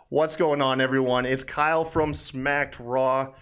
What's going on, everyone? It's Kyle from Smacked Raw,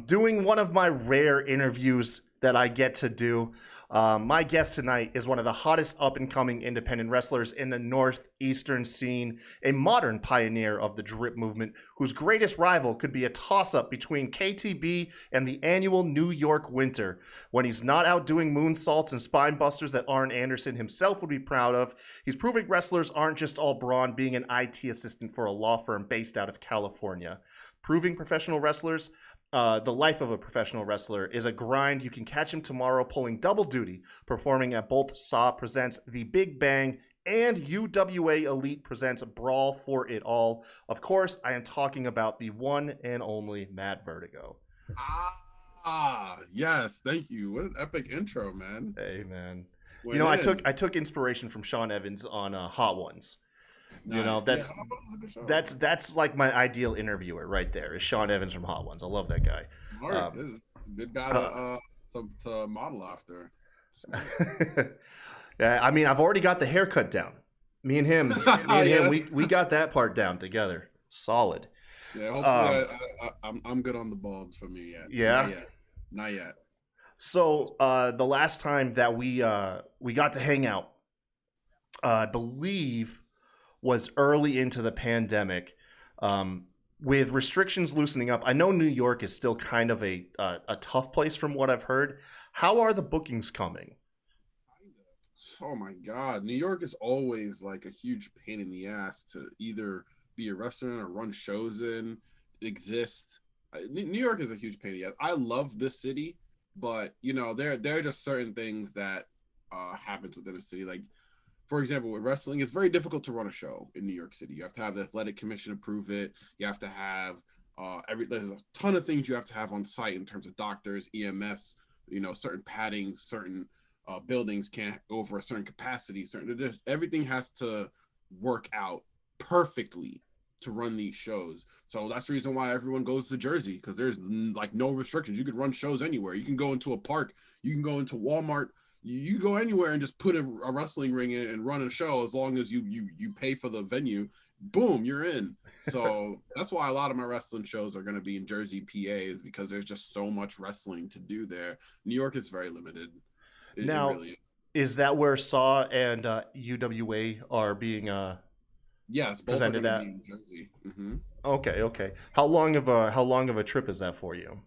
doing one of my rare interviews that I get to do. My guest tonight is one of the hottest up-and-coming independent wrestlers in the northeastern scene, a modern pioneer of the drip movement, whose greatest rival could be a toss-up between KTB and the annual New York Winter. When he's not out doing moonsaults and spine busters that Arn Anderson himself would be proud of, he's proving wrestlers aren't just all brawn, being an IT assistant for a law firm based out of California. Proving professional wrestlers, the life of a professional wrestler is a grind. You can catch him tomorrow pulling double duty, performing at both SAW Presents The Big Bang and UWA Elite Presents Brawl for It All. Of course, I am talking about the one and only Matt Vertigo. Yes, thank you. What an epic intro, man. Hey, man. I took inspiration from Sean Evans on Hot Ones. Nice. You know, that's like my ideal interviewer right there is Sean Evans from Hot Ones. I love that guy. Good guy to model after. Yeah, I mean, I've already got the haircut down. Me and him, we got that part down together. Solid. Yeah, hopefully I'm good on the bald for me yet. Yeah, not yet. So the last time that we got to hang out, I believe, was early into the pandemic, with restrictions loosening up. I know New York is still kind of a tough place from what I've heard. How are the bookings coming? Oh my God, New York is always like a huge pain in the ass to either be a wrestler in or run shows in, exist. New York is a huge pain in the ass. I love this city, but you know there are just certain things that happens within a city. Like, for example, with wrestling, it's very difficult to run a show in New York City. You have to have the athletic commission approve it. You have to have there's a ton of things you have to have on site in terms of doctors, EMS, certain padding, certain buildings can't go over a certain capacity. Everything has to work out perfectly to run these shows. So that's the reason why everyone goes to Jersey, because there's like no restrictions. You could run shows anywhere. You can go into a park. You can go into Walmart. You go anywhere and just put a wrestling ring in and run a show, as long as you pay for the venue. Boom, you're in. So that's why a lot of my wrestling shows are going to be in Jersey, PA, is because there's just so much wrestling to do there. New York is very limited. It really is that where SAW and UWA are being yes, both presented are at? be in Jersey. Mm-hmm. Okay. How long of a trip is that for you?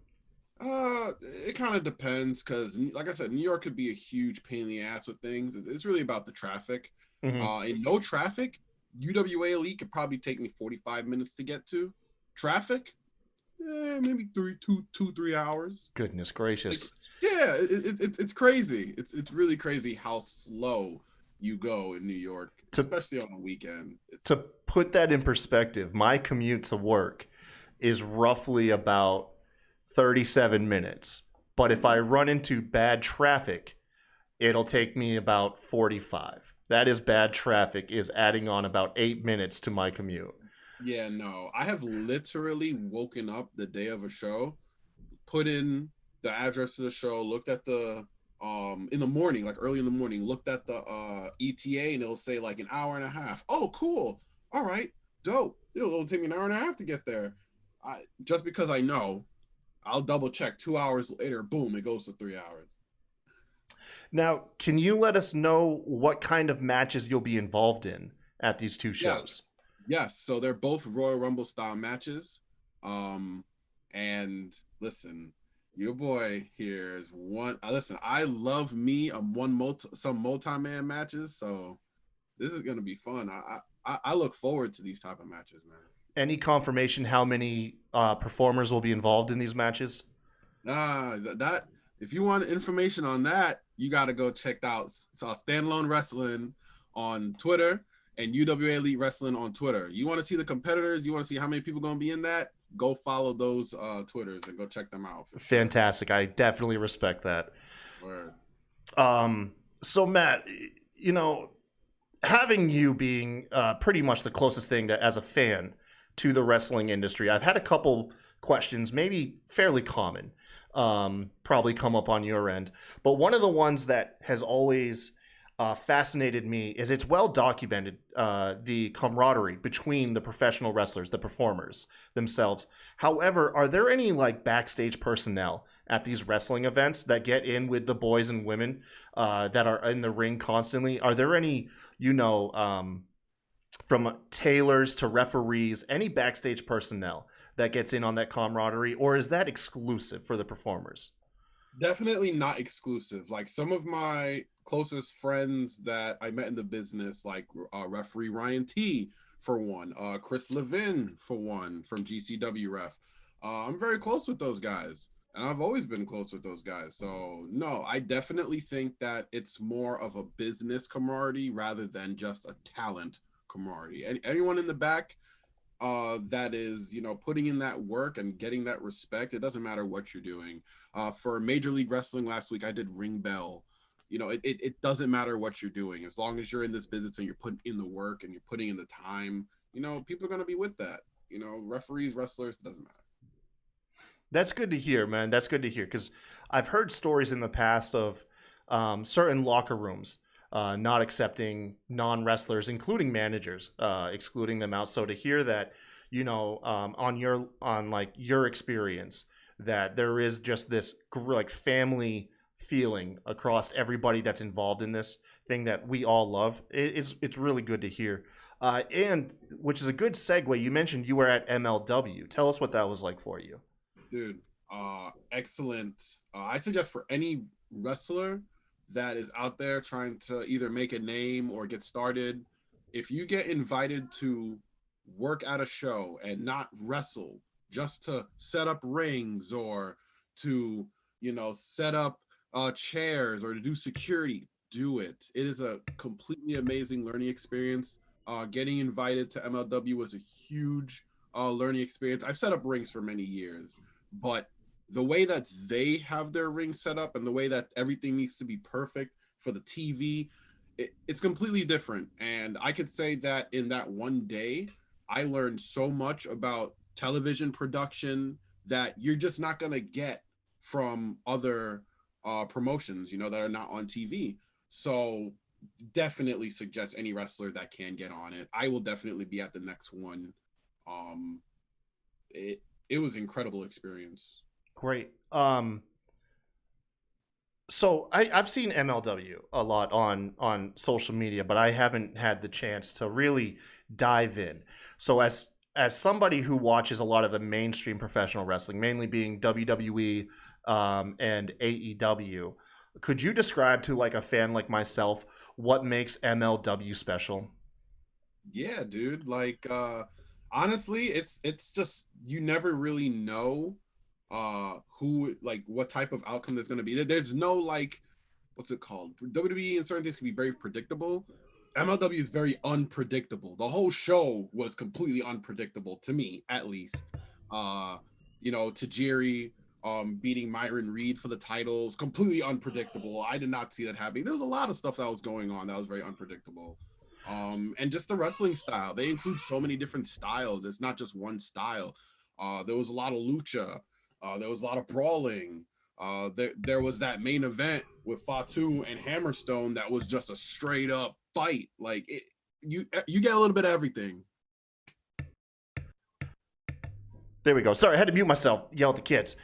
It kind of depends, because like I said, New York could be a huge pain in the ass with things. It's really about the traffic. Mm-hmm. In no traffic, UWA Elite could probably take me 45 minutes to get to. Traffic, maybe 3 hours. Goodness gracious. It's crazy. It's really crazy how slow you go in New York, especially on a weekend. To put that in perspective, my commute to work is roughly about 37 minutes. But if I run into bad traffic, it'll take me about 45. That is bad traffic is adding on about 8 minutes to my commute. Yeah, no. I have literally woken up the day of a show, put in the address to the show, looked at the in the morning, like early in the morning, looked at the ETA, and it'll say like an hour and a half. Oh, cool. All right, dope. It'll take me an hour and a half to get there. Just because I know, I'll double check. 2 hours later, boom, it goes to 3 hours. Now, can you let us know what kind of matches you'll be involved in at these two shows? Yes. So they're both Royal Rumble style matches. And listen, your boy here is one. Listen, I love me some multi-man matches. So this is gonna be fun. I look forward to these type of matches, man. Any confirmation how many performers will be involved in these matches? That if you want information on that, you got to go check out Standalone Wrestling on Twitter and UWA Elite Wrestling on Twitter. You want to see the competitors? You want to see how many people going to be in that? go follow those Twitters and go check them out. Fantastic. I definitely respect that. Word. So Matt, you know, having you being pretty much the closest thing that as a fan to the wrestling industry, I've had a couple questions, maybe fairly common, probably come up on your end. But one of the ones that has always fascinated me is it's well documented, the camaraderie between the professional wrestlers, the performers themselves. However, are there any like backstage personnel at these wrestling events that get in with the boys and women that are in the ring constantly? Are there any, from tailors to referees, any backstage personnel that gets in on that camaraderie, or is that exclusive for the performers? Definitely not exclusive. Like some of my closest friends that I met in the business, like referee Ryan T for one, Chris Levin for one from GCW Ref. I'm very close with those guys, and I've always been close with those guys. So no, I definitely think that it's more of a business camaraderie rather than just a talent camaraderie. Anyone in the back that is, putting in that work and getting that respect, it doesn't matter what you're doing. For Major League Wrestling last week, I did ring bell. It doesn't matter what you're doing. As long as you're in this business and you're putting in the work and you're putting in the time, people are going to be with that. Referees, wrestlers, it doesn't matter. That's good to hear, man. That's good to hear, because I've heard stories in the past of certain locker rooms not accepting non-wrestlers, including managers, excluding them out. So to hear that, on your experience, that there is just this like family feeling across everybody that's involved in this thing that we all love. It's really good to hear. And which is a good segue. You mentioned you were at MLW. Tell us what that was like for you. Dude, excellent. I suggest for any wrestler that is out there trying to either make a name or get started, if you get invited to work at a show and not wrestle, just to set up rings or to, set up chairs or to do security, do it. It is a completely amazing learning experience. Getting invited to MLW was a huge learning experience. I've set up rings for many years, but the way that they have their ring set up and the way that everything needs to be perfect for the TV, it's completely different. And I could say that in that one day, I learned so much about television production that you're just not going to get from other promotions, that are not on TV. So definitely suggest any wrestler that can get on it. I will definitely be at the next one. It was an incredible experience. Great. So I've seen MLW a lot on social media, but I haven't had the chance to really dive in. So as somebody who watches a lot of the mainstream professional wrestling, mainly being WWE and AEW, could you describe to like a fan like myself what makes MLW special? Yeah, dude. Like honestly, it's just you never really know who, like, what type of outcome there's going to be. There's no, like, what's it called, WWE and certain things can be very predictable. MLW is very unpredictable. The whole show was completely unpredictable, to me at least. Tajiri beating Myron Reed for the titles, completely unpredictable. I did not see that happening. There was a lot of stuff that was going on that was very unpredictable. And just the wrestling style, they include so many different styles. It's not just one style. There was a lot of lucha. There was a lot of brawling. There was that main event with Fatu and Hammerstone that was just a straight up fight. Like you get a little bit of everything. There we go. Sorry, I had to mute myself. Yell at the kids.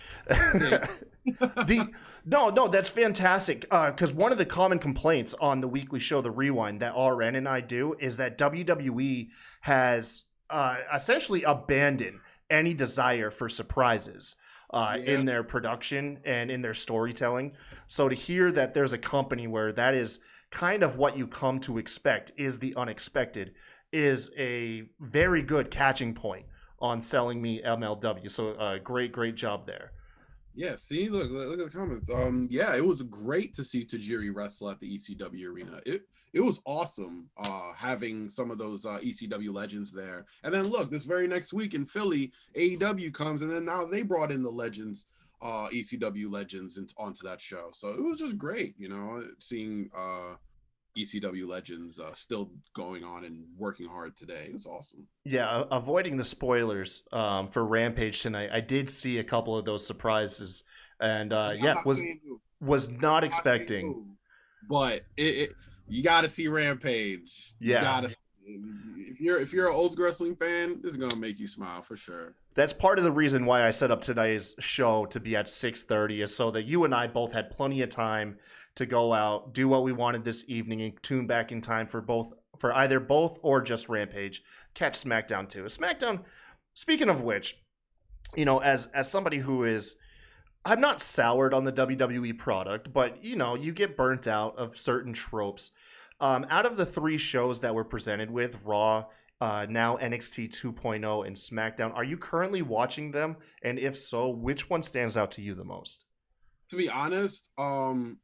No, that's fantastic. Because one of the common complaints on the weekly show, The Rewind, that RN and I do is that WWE has essentially abandoned any desire for surprises in their production and in their storytelling. So to hear that there's a company where that is kind of what you come to expect, is the unexpected, is a very good catching point on selling me MLW. So great job there. Yeah, see, look at the comments. Yeah, it was great to see Tajiri wrestle at the ECW arena. It was awesome having some of those ECW legends there. And then look, this very next week in Philly, AEW comes, and then now they brought in the legends, ECW legends onto that show. So it was just great, seeing ECW legends still going on and working hard today. It was awesome. Yeah, avoiding the spoilers for Rampage tonight. I did see a couple of those surprises, and I'm yeah, not was saying who. was not I'm not saying expecting. who, but you got to see Rampage. You Yeah, got to. If you're an old school wrestling fan, this is gonna make you smile for sure. that's part of the reason why I set up tonight's show to be at 6:30, is so that you and I both had plenty of time to go out, do what we wanted this evening, and tune back in time for either both or just Rampage. Catch SmackDown too. SmackDown. Speaking of which, as somebody who is, I'm not soured on the WWE product, but you get burnt out of certain tropes. Out of the three shows that were presented with Raw, now NXT 2.0 and SmackDown, are you currently watching them? And if so, which one stands out to you the most? To be honest, a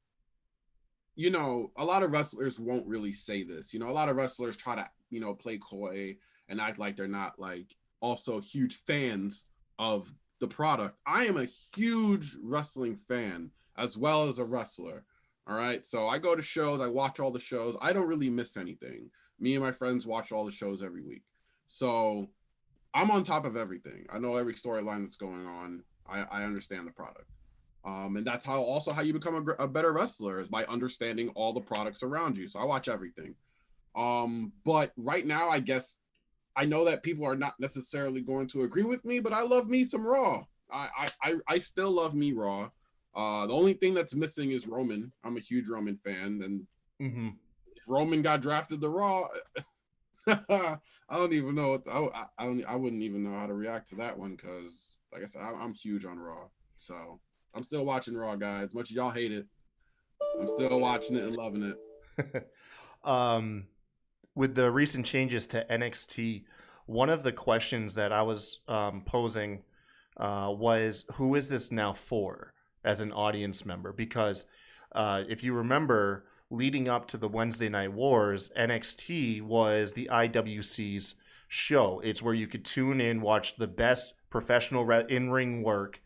lot of wrestlers won't really say this. A lot of wrestlers try to, play coy and act like they're not like also huge fans of the product. I am a huge wrestling fan as well as a wrestler. All right. So I go to shows, I watch all the shows. I don't really miss anything. Me and my friends watch all the shows every week. So I'm on top of everything. I know every storyline that's going on. I understand the product. And that's how you become a better wrestler, is by understanding all the products around you. So I watch everything. But right now, I guess I know that people are not necessarily going to agree with me, but I love me some Raw. I still love me Raw. The only thing that's missing is Roman. I'm a huge Roman fan, and Mm-hmm. if Roman got drafted to Raw, I don't even know what I wouldn't even know how to react to that one, because like I said, I'm huge on Raw. So I'm still watching Raw, guys. As much as y'all hate it, I'm still watching it and loving it. um, with the recent changes to NXT, one of the questions that I was posing was, who is this now for as an audience member? Because if you remember, leading up to the Wednesday Night Wars, NXT was the IWC's show. It's where you could tune in, watch the best professional in-ring work,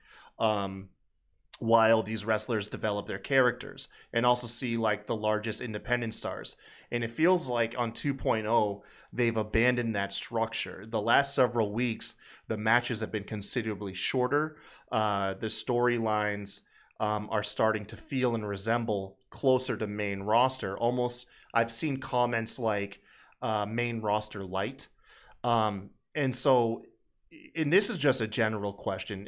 while these wrestlers develop their characters, and also see like the largest independent stars. And it feels like on 2.0 they've abandoned that structure. The last several weeks the matches have been considerably shorter. The storylines are starting to feel and resemble closer to main roster. Almost, I've seen comments like main roster light. And so, and this is just a general question.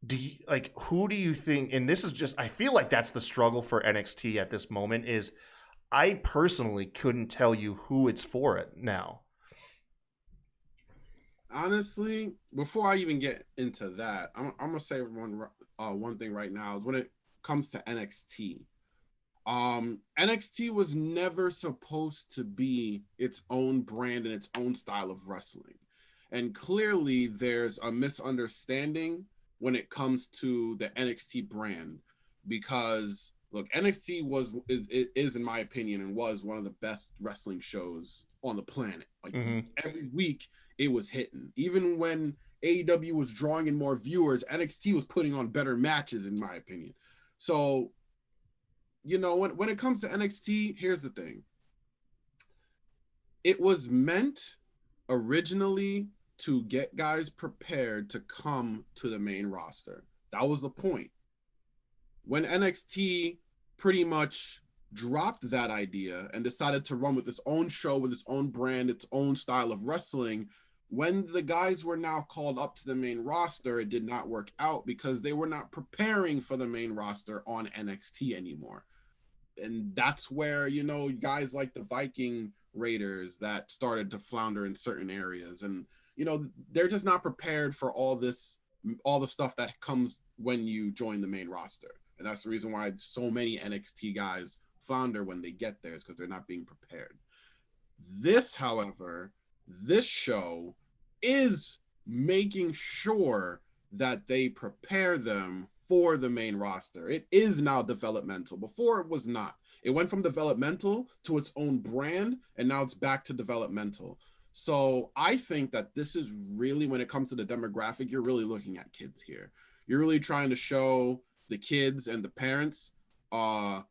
Who do you think, and this is just, I feel like that's the struggle for NXT at this moment, is I personally couldn't tell you who it's for it now. Honestly, before I even get into that, I'm gonna say one thing right now is, when it comes to NXT. NXT was never supposed to be its own brand and its own style of wrestling. And clearly there's a misunderstanding when it comes to the NXT brand, because look, NXT is in my opinion, and was one of the best wrestling shows on the planet. Like, Mm-hmm. every week it was hitting. Even when AEW was drawing in more viewers, NXT was putting on better matches, in my opinion. So when it comes to NXT, here's the thing. It was meant originally to get guys prepared to come to the main roster. That was the point. When NXT pretty much dropped that idea and decided to run with its own show, with its own brand, its own style of wrestling, when the guys were now called up to the main roster, it did not work out, because they were not preparing for the main roster on NXT anymore. And that's where guys like the Viking Raiders that started to flounder in certain areas, and they're just not prepared for all the stuff that comes when you join the main roster. And that's the reason why so many NXT guys flounder when they get there, is because they're not being prepared. However, this show is making sure that they prepare them for the main roster. It is now developmental. Before it was not. It went from developmental to its own brand, and now it's back to developmental. So I think that this is really, when it comes to the demographic, you're really looking at kids here. You're really trying to show the kids and the parents, the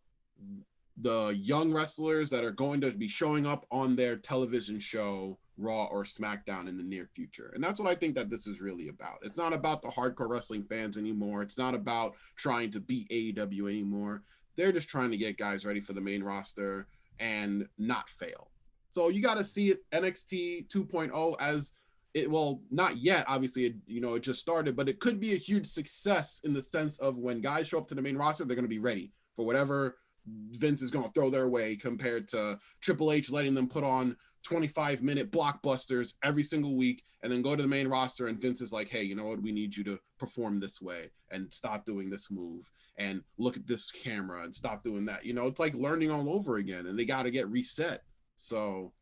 young wrestlers that are going to be showing up on their television show, Raw or SmackDown, in the near future. And that's what I think that this is really about. It's not about the hardcore wrestling fans anymore. It's not about trying to beat AEW anymore. They're just trying to get guys ready for the main roster and not fail. So you got to see it, NXT 2.0, as it, well, not yet, obviously, it just started, but it could be a huge success in the sense of when guys show up to the main roster, they're going to be ready for whatever Vince is going to throw their way, compared to Triple H letting them put on 25-minute blockbusters every single week and then go to the main roster and Vince is like, hey, you know what, we need you to perform this way and stop doing this move and look at this camera and stop doing that. It's like learning all over again, and they got to get reset. So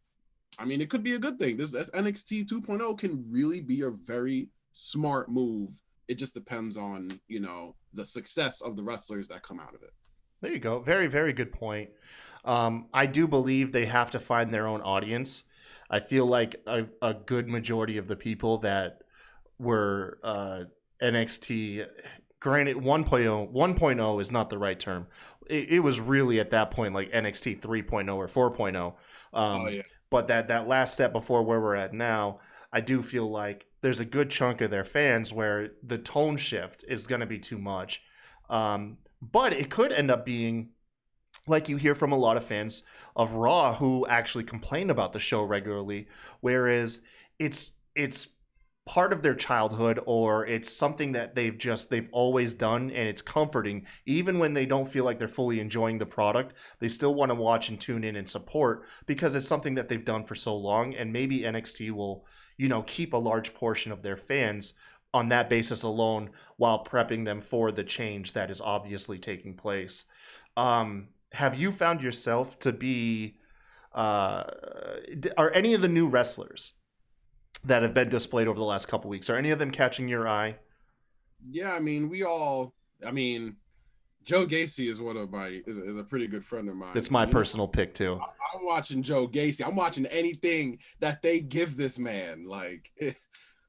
I mean, it could be a good thing. This NXT 2.0 can really be a very smart move. It just depends on, the success of the wrestlers that come out of it. There you go. Very, very good point. I do believe they have to find their own audience. I feel like a good majority of the people that were NXT, granted 1.0 is not the right term. It was really at that point like NXT 3.0 or 4.0. Yeah. But that last step before where we're at now, I do feel like there's a good chunk of their fans where the tone shift is going to be too much. But it could end up being, like you hear from a lot of fans of Raw who actually complain about the show regularly, whereas it's part of their childhood, or it's something that they've always done, and it's comforting. Even when they don't feel like they're fully enjoying the product, they still want to watch and tune in and support because it's something that they've done for so long, and maybe NXT will, keep a large portion of their fans on that basis alone while prepping them for the change that is obviously taking place. Have you found yourself to be, are any of the new wrestlers that have been displayed over the last couple weeks, are any of them catching your eye? Yeah, I mean, Joe Gacy is is a pretty good friend of mine. It's my personal pick too. I'm watching Joe Gacy. I'm watching anything that they give this man. Like,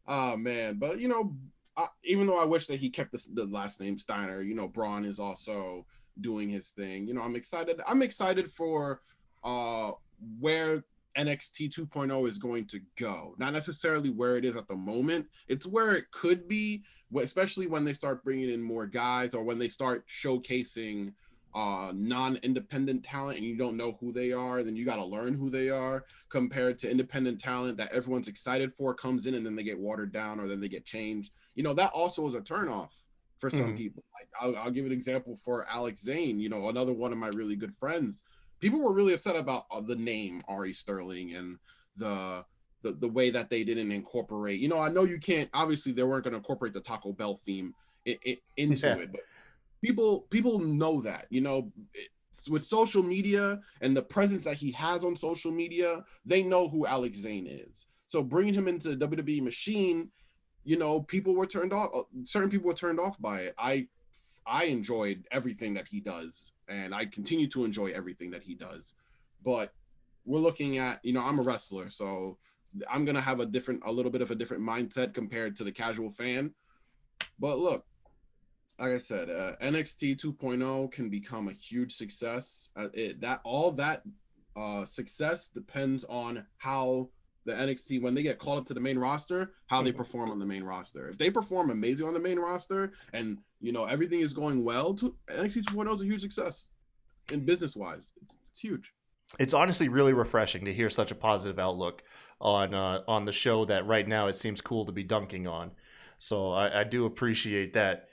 oh man. But even though I wish that he kept the last name Steiner, Braun is also doing his thing. I'm excited for where NXT 2.0 is going to go. Not necessarily where it is at the moment. It's where it could be, especially when they start bringing in more guys, or when they start showcasing non-independent talent and you don't know who they are, then you got to learn who they are, compared to independent talent that everyone's excited for comes in and then they get watered down, or then they get changed. That also is a turnoff for some people. Like I'll give an example for Alex Zane, another one of my really good friends. People were really upset about the name Ari Sterling and the way that they didn't incorporate. I know you can't. Obviously, they weren't going to incorporate the Taco Bell theme into it, but people know that. With social media and the presence that he has on social media, they know who Alex Zane is. So bringing him into the WWE machine, people were turned off. Certain people were turned off by it. I enjoyed everything that he does, and I continue to enjoy everything that he does. But we're looking at, I'm a wrestler, so I'm going to have a little bit of a different mindset compared to the casual fan. But look, like I said, NXT 2.0 can become a huge success. Success depends on how the NXT, when they get called up to the main roster, how they perform on the main roster. If they perform amazing on the main roster and, everything is going well, NXT 2.0 is a huge success. And business-wise, it's huge. It's honestly really refreshing to hear such a positive outlook on the show that right now it seems cool to be dunking on. So I do appreciate that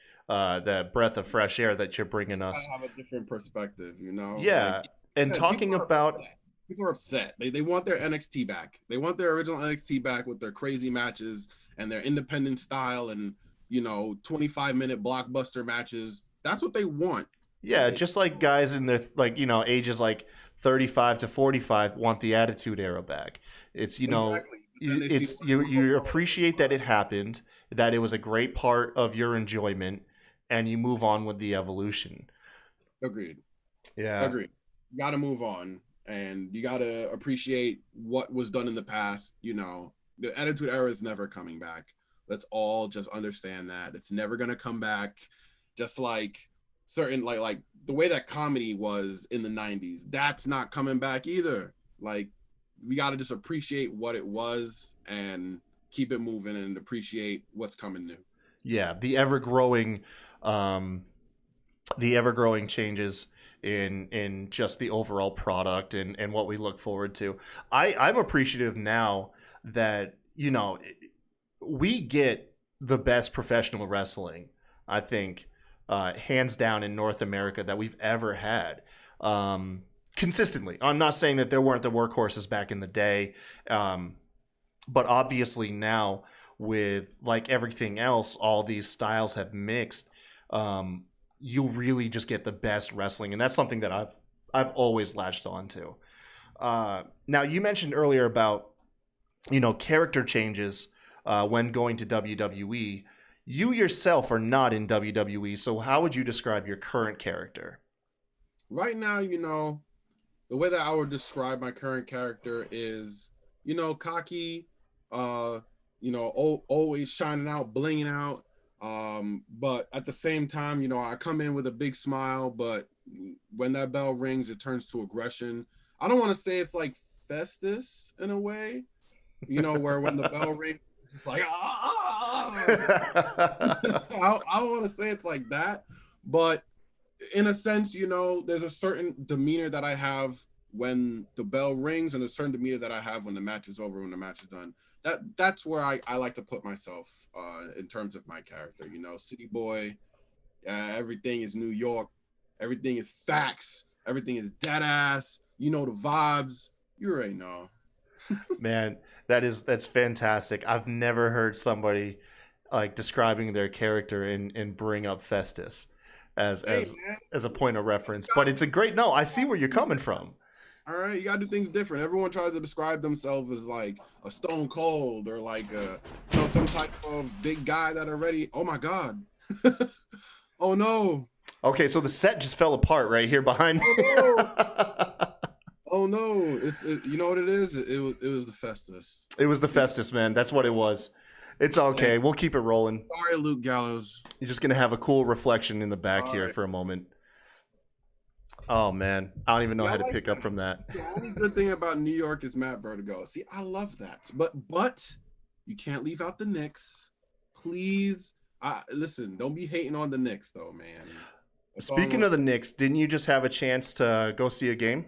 breath of fresh air that you're bringing us. I have a different perspective, Yeah, like, and talking about... People are upset. They want their NXT back. They want their original NXT back with their crazy matches and their independent style and, 25-minute blockbuster matches. That's what they want. Yeah, just like guys in their ages 35 to 45 want the Attitude Era back. It's Exactly. it's you appreciate that it happened, that it was a great part of your enjoyment, and you move on with the evolution. Agreed. Yeah. Agreed. You got to move on, and you got to appreciate what was done in the past. You know, the Attitude Era is never coming back. Let's all just understand that it's never going to come back. Just like certain, like the way that comedy was in the 90s, that's not coming back either. Like, we got to just appreciate what it was and keep it moving and appreciate what's coming new. Yeah, the ever growing changes in just the overall product and what we look forward to. I'm appreciative now that, you know, we get the best professional wrestling, I think, hands down in North America that we've ever had. Consistently. I'm not saying that there weren't the workhorses back in the day, but obviously now, with like everything else, all these styles have mixed. You really just get the best wrestling, and that's something that I've always latched on to. Now, you mentioned earlier about, you know, character changes when going to WWE. You yourself are not in WWE, so how would you describe your current character? Right now, you know, the way that I would describe my current character is, you know, cocky, you know, always shining out, blinging out. But at the same time, you know, I come in with a big smile, but when that bell rings, it turns to aggression. I don't want to say it's like Festus in a way, you know, where when the bell rings, it's like, ah. I don't want to say it's like that, but in a sense, you know, there's a certain demeanor that I have when the bell rings and a certain demeanor that I have when the match is over, when the match is done. That's where I like to put myself in terms of my character. You know, city boy, everything is New York, everything is facts, everything is dead ass. You know the vibes. You already know. Man, that's fantastic. I've never heard somebody like describing their character and bring up Festus as a point of reference. But it's a great no. I see where you're coming from. All right, you gotta do things different. Everyone tries to describe themselves as like a Stone Cold or like a, you know, some type of big guy that already. Oh my God! Oh no! Okay, so the set just fell apart right here behind me. Oh no! Oh no! You know what it is? It was the Festus. It was the Festus, man. That's what it was. It's okay. We'll keep it rolling. Sorry, Luke Gallows. You're just gonna have a cool reflection in the back All here right. for a moment. Oh man, I don't even know how to pick up from that. The only good thing about New York is Matt Vertigo. See, I love that, but you can't leave out the Knicks, please. Listen, don't be hating on the Knicks though, man. Speaking of the Knicks, didn't you just have a chance to go see a game?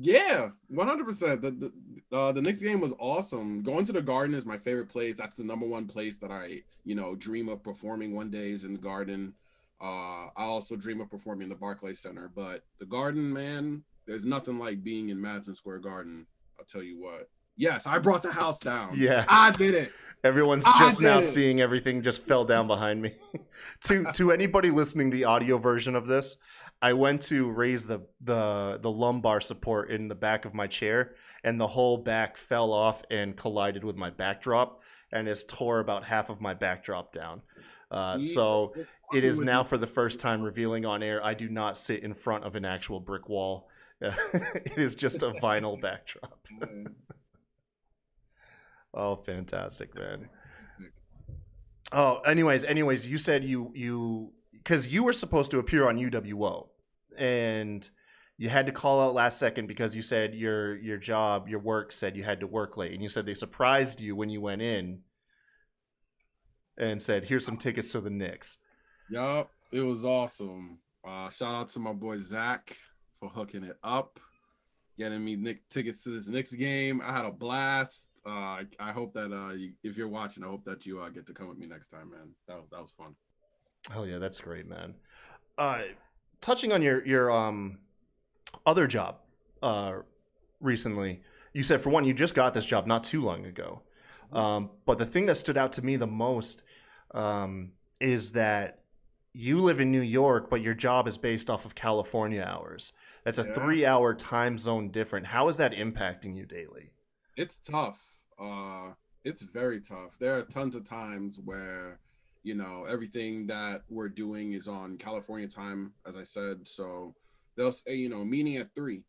Yeah, 100%. The Knicks game was awesome. Going to the Garden is my favorite place. That's the number one place that I, you know, dream of performing one day is in the Garden. I also dream of performing in the Barclays Center, but the Garden, man, there's nothing like being in Madison Square Garden. I'll tell you what. Yes, I brought the house down. Yeah, I did it. Everyone's just now seeing everything just fell down behind me. To anybody listening the audio version of this, I went to raise the lumbar support in the back of my chair, and the whole back fell off and collided with my backdrop, and it's tore about half of my backdrop down. So it is now for the first time revealing on air, I do not sit in front of an actual brick wall. It is just a vinyl backdrop. Oh, fantastic, man. Oh, anyways, you said you because you were supposed to appear on UWO, and you had to call out last second because you said your job, your work said you had to work late, and you said they surprised you when you went in and said, "Here's some tickets to the Knicks." Yup, it was awesome. Shout out to my boy Zach for hooking it up, getting me tickets to this Knicks game. I had a blast. I hope that if you're watching, I hope that you get to come with me next time, man. That was fun. Oh yeah, that's great, man. Touching on your other job recently, you said for one you just got this job not too long ago. But the thing that stood out to me the most is that you live in New York, but your job is based off of California hours. That's a 3-hour time zone different. How is that impacting you daily? It's tough. It's very tough. There are tons of times where, everything that we're doing is on California time, as I said. So they'll say, meeting at 3.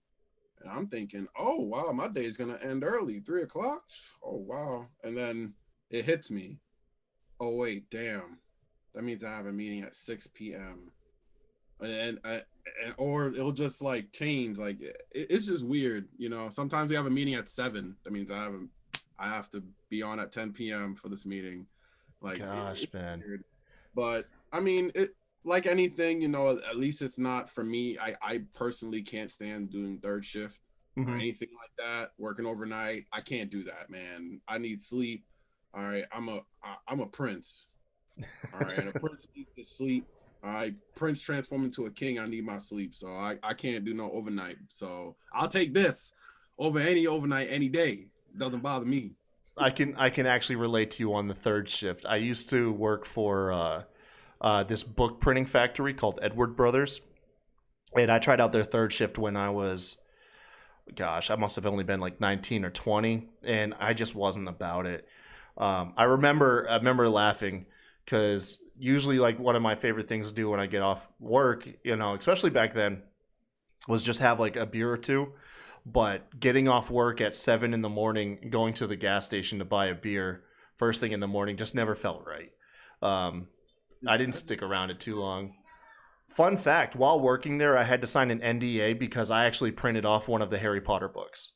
And I'm thinking, oh, wow, my day is going to end early, 3 o'clock. Oh, wow. And then it hits me. Oh, wait, damn. That means I have a meeting at 6 p.m. Or it'll just like change. Like it's just weird. Sometimes we have a meeting at 7. That means I have to be on at 10 p.m. for this meeting. Like, Gosh, man. weird. But I mean, it like anything, at least it's not for me. I personally can't stand doing third shift or Mm-hmm. anything like that. Working overnight, I can't do that, man. I need sleep. All right, I'm a prince. All right, and a prince needs to sleep. All right, prince transform into a king. I need my sleep, so I can't do no overnight. So I'll take this over any overnight any day. Doesn't bother me. I can actually relate to you on the third shift. I used to work for this book printing factory called Edward Brothers, and I tried out their third shift when I was, gosh, I must have only been like 19 or 20, and I just wasn't about it. I remember laughing because usually like one of my favorite things to do when I get off work, especially back then, was just have like a beer or two. But getting off work at 7 in the morning, going to the gas station to buy a beer first thing in the morning just never felt right. Um, I didn't That's stick around it too long. Fun fact: while working there, I had to sign an NDA because I actually printed off one of the Harry Potter books,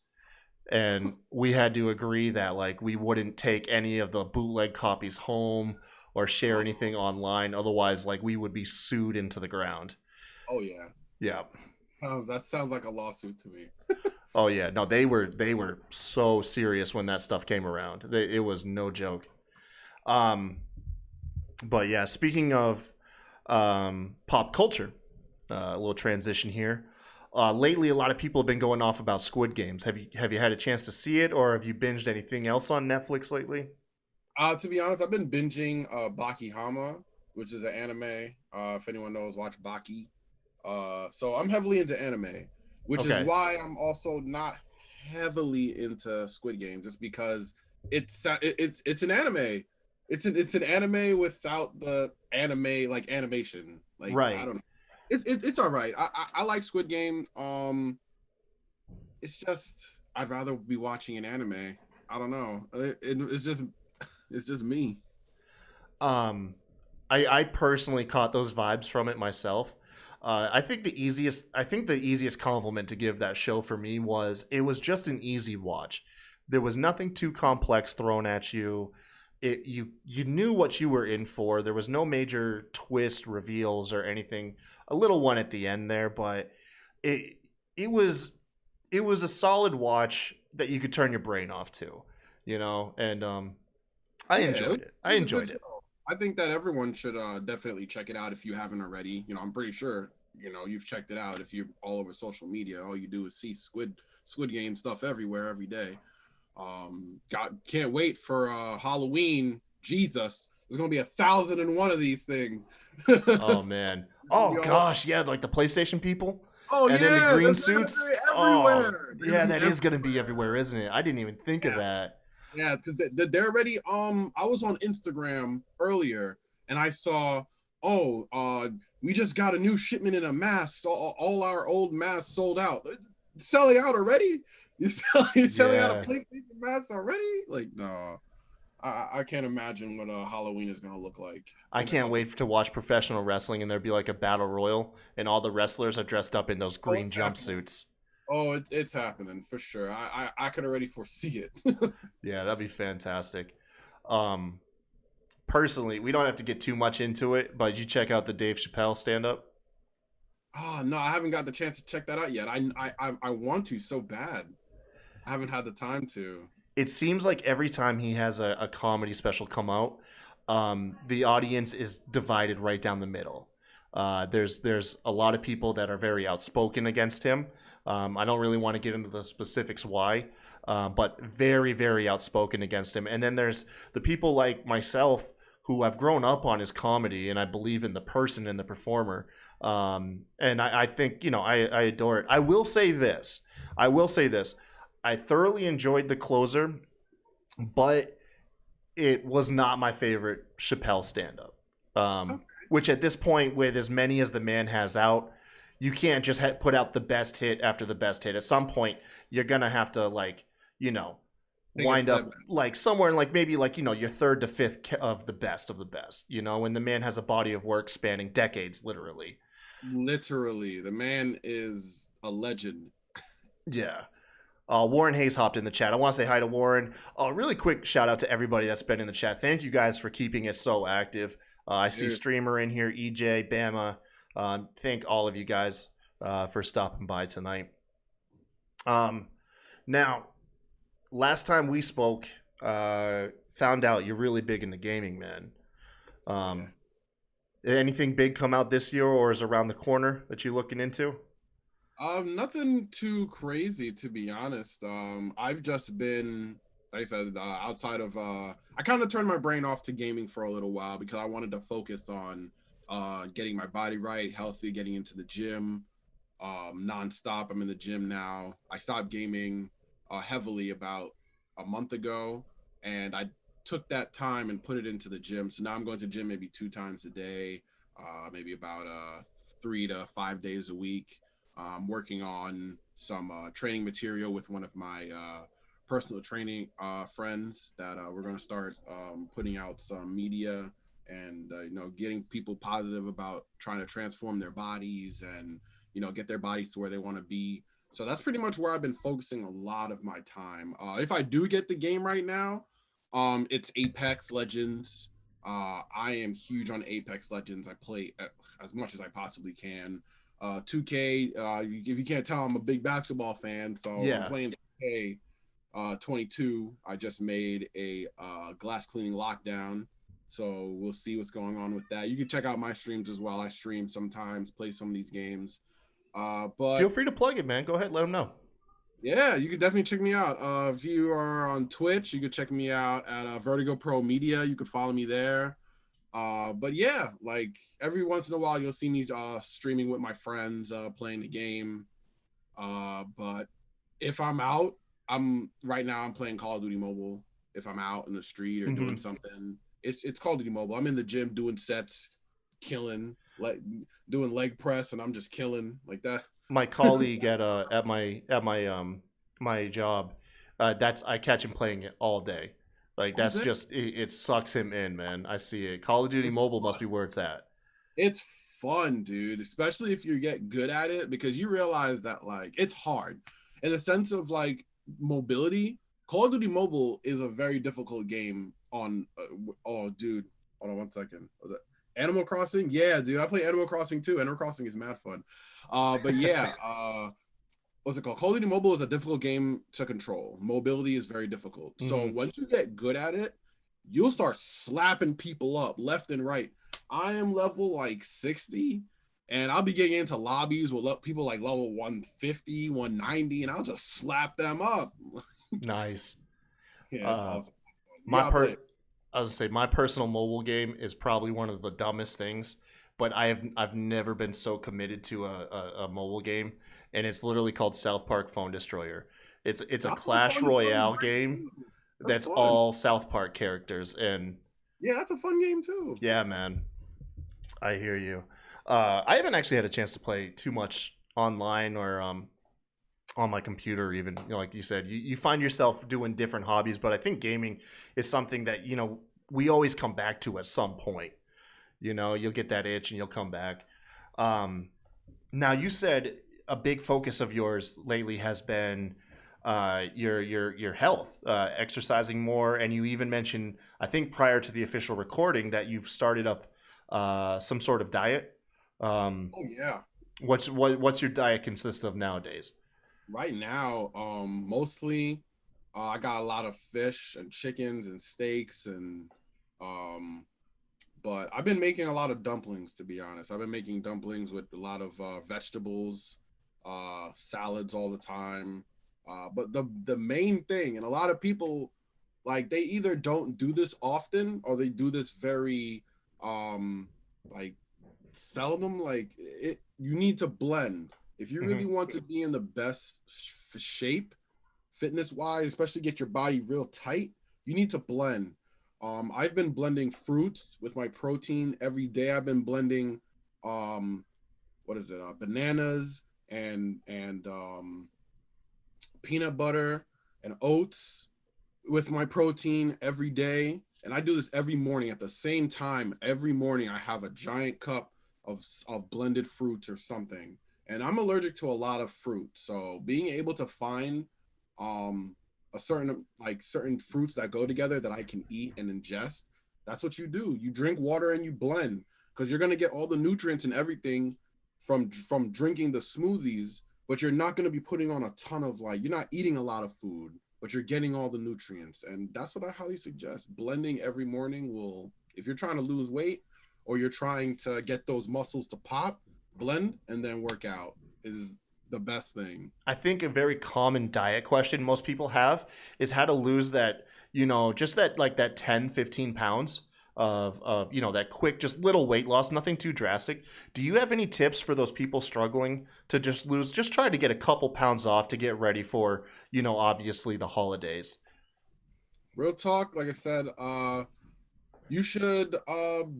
and we had to agree that like we wouldn't take any of the bootleg copies home or share anything online. Otherwise, like we would be sued into the ground. oh yeah. Yeah. That sounds like a lawsuit to me. Oh yeah, no, they were so serious when that stuff came around. It was no joke. Um, but yeah, speaking of pop culture, a little transition here. Lately, a lot of people have been going off about Squid Games. Have you had a chance to see it, or have you binged anything else on Netflix lately? To be honest, I've been binging Baki Hama, which is an anime. If anyone knows, watch Baki. So I'm heavily into anime, which is Okay, why I'm also not heavily into Squid Game, just because it's an anime. It's an anime without the anime like animation. Like I right. don't know. It's all right. I like Squid Game. It's just I'd rather be watching an anime. I don't know. It's just me. Um, I personally caught those vibes from it myself. I think the easiest compliment to give that show for me was it was just an easy watch. There was nothing too complex thrown at you. You knew what you were in for. There was no major twist reveals or anything. A little one at the end there, but it it was it was a solid watch that you could turn your brain off to, and I Yeah, enjoyed it. I it was a good enjoyed it. show. I think that everyone should definitely check it out if you haven't already. I'm pretty sure you've checked it out. If you're all over social media, all you do is see Squid Game stuff everywhere every day. God, can't wait for Halloween. Jesus, there's gonna be 1,001 of these things. Oh It's man. gonna Oh be all. gosh, yeah, like the PlayStation people, Oh and then the yeah, green they're gonna suits. be Oh everywhere. They're gonna yeah, be that is gonna be everywhere. everywhere, isn't it? I didn't even think of Yeah. that. Yeah, because they're already. I was on Instagram earlier and I saw, oh, we just got a new shipment in a mask. All our old masks sold out. Selling out already? You selling out a Yeah, PlayStation mask already? Like, no, I can't imagine what Halloween is gonna look like I in a can't couple. wait to watch professional wrestling and there'd be like a battle royal, and all the wrestlers are dressed up in those Oh, green it's happening. jumpsuits. Oh, it's happening for sure. I could already foresee it. Yeah, that'd be fantastic. Um, Personally, we don't have to get too much into it, but you check out the Dave Chappelle stand up. Oh no, I haven't got the chance to check that out yet. I want to so bad. I haven't had the time to. It seems like every time he has a comedy special come out, the audience is divided right down the middle. There's a lot of people that are very outspoken against him. I don't really want to get into the specifics why, but very very outspoken against him. And then there's the people like myself who have grown up on his comedy, and I believe in the person and the performer. And I think I adore it. I will say this. I will say this. I thoroughly enjoyed the closer, but it was not my favorite Chappelle stand-up. Okay. Which at this point, with as many as the man has out, you can't just put out the best hit after the best hit. At some point, you're gonna have to Take a wind step up back. like somewhere in maybe your third to fifth of the best of the best. When the man has a body of work spanning decades, literally. Literally, the man is a legend. Yeah. Warren Hayes hopped in the chat. I want to say hi to Warren. Really quick shout out to everybody that's been in the chat. Thank you guys for keeping it so active. I see Streamer in here, EJ, Bama. Thank all of you guys for stopping by tonight. Now, last time we spoke, found out you're really big into gaming, man. Anything big come out this year or is around the corner that you're looking into? Nothing too crazy, to be honest. I've just been, like I said, outside of I kind of turned my brain off to gaming for a little while because I wanted to focus on getting my body right, healthy, getting into the gym nonstop. I'm in the gym now. I stopped gaming heavily about a month ago, and I took that time and put it into the gym. So now I'm going to the gym maybe 2 times a day, maybe about 3 to 5 days a week. Working on some training material with one of my personal training friends that we're going to start putting out some media and getting people positive about trying to transform their bodies and get their bodies to where they want to be. So that's pretty much where I've been focusing a lot of my time. If I do get the game right now, it's Apex Legends. I am huge on Apex Legends. I play as much as I possibly can. 2K, if you can't tell, I'm a big basketball fan, so Yeah. I'm playing 2K 22. I just made a glass cleaning lockdown, so we'll see what's going on with that. You can check out my streams as well. I stream sometimes, play some of these games. But feel free to plug it, man. Go ahead, let them know. Yeah, you can definitely check me out. If you are on Twitch, you can check me out at VertigoPro Media. You can follow me there. But yeah, like every once in a while, you'll see me streaming with my friends, playing the game. But if I'm out, right now I'm playing Call of Duty Mobile. If I'm out in the street or doing something, it's Call of Duty Mobile. I'm in the gym doing sets, killing, doing leg press, and I'm just killing like that. My colleague at my job, I catch him playing it all day. Like that's just it sucks him in, man. I see it. Call of Duty Mobile must be where it's at. It's fun, dude, especially if you get good at it, because you realize that like it's hard in the sense of like mobility. Call of Duty Mobile is a very difficult game on oh dude, hold on one second. Was it Animal Crossing? Yeah, dude, I play Animal Crossing too. Animal Crossing is mad fun. But yeah, what's it called? Call of Duty Mobile is a difficult game to control. Mobility is very difficult. So once you get good at it, you'll start slapping people up left and right. I am level like 60, and I'll be getting into lobbies with people like level 150, 190, and I'll just slap them up. Nice. Yeah, it's awesome. I was gonna say my personal mobile game is probably one of the dumbest things, but I've never been so committed to a mobile game, and it's literally called South Park Phone Destroyer. It's a Clash Royale game that's all South Park characters, and yeah, that's a fun game too. Yeah, man, I hear you. I haven't actually had a chance to play too much online or on my computer even. Like you said, you find yourself doing different hobbies, but I think gaming is something that we always come back to at some point. You'll get that itch and you'll come back. Now you said a big focus of yours lately has been your health, exercising more, and you even mentioned, I think prior to the official recording, that you've started up some sort of diet. Oh yeah. What's your diet consist of nowadays? Right now, mostly I got a lot of fish and chickens and steaks and but I've been making a lot of dumplings, to be honest. I've been making dumplings with a lot of vegetables, salads all the time. But the main thing, and a lot of people, like, they either don't do this often or they do this very like seldom. Like you need to blend if you really want to be in the best shape, fitness wise, especially get your body real tight. You need to blend. I've been blending fruits with my protein every day. I've been blending, what is it? Bananas and peanut butter and oats with my protein every day. And I do this every morning at the same time. Every morning I have a giant cup of blended fruits or something. And I'm allergic to a lot of fruit. So being able to find a certain fruits that go together that I can eat and ingest, that's what you do. You drink water and you blend, because you're going to get all the nutrients and everything from drinking the smoothies, but you're not going to be putting on a ton of, like, you're not eating a lot of food, but you're getting all the nutrients. And that's what I highly suggest. Blending every morning will, if you're trying to lose weight or you're trying to get those muscles to pop, blend and then work out is the best thing. I think a very common diet question most people have is how to lose that, just that, like, that 10, 15 pounds of that quick, just little weight loss, nothing too drastic. Do you have any tips for those people struggling to just try to get a couple pounds off to get ready for, obviously the holidays? Real talk, like I said, you should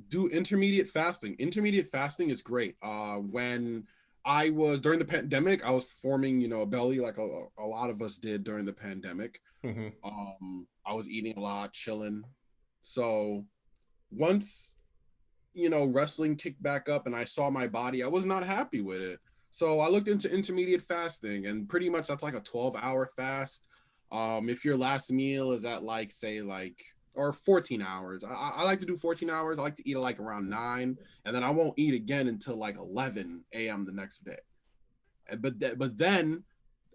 do intermediate fasting. Intermediate fasting is great. When I was during the pandemic, I was forming, a belly like a lot of us did during the pandemic. Mm-hmm. I was eating a lot, chilling. So once, wrestling kicked back up and I saw my body, I was not happy with it. So I looked into intermediate fasting, and pretty much that's like a 12-hour fast. If your last meal is at or 14 hours. I like to do 14 hours. I like to eat at like around 9, and then I won't eat again until like 11 a.m. the next day. But then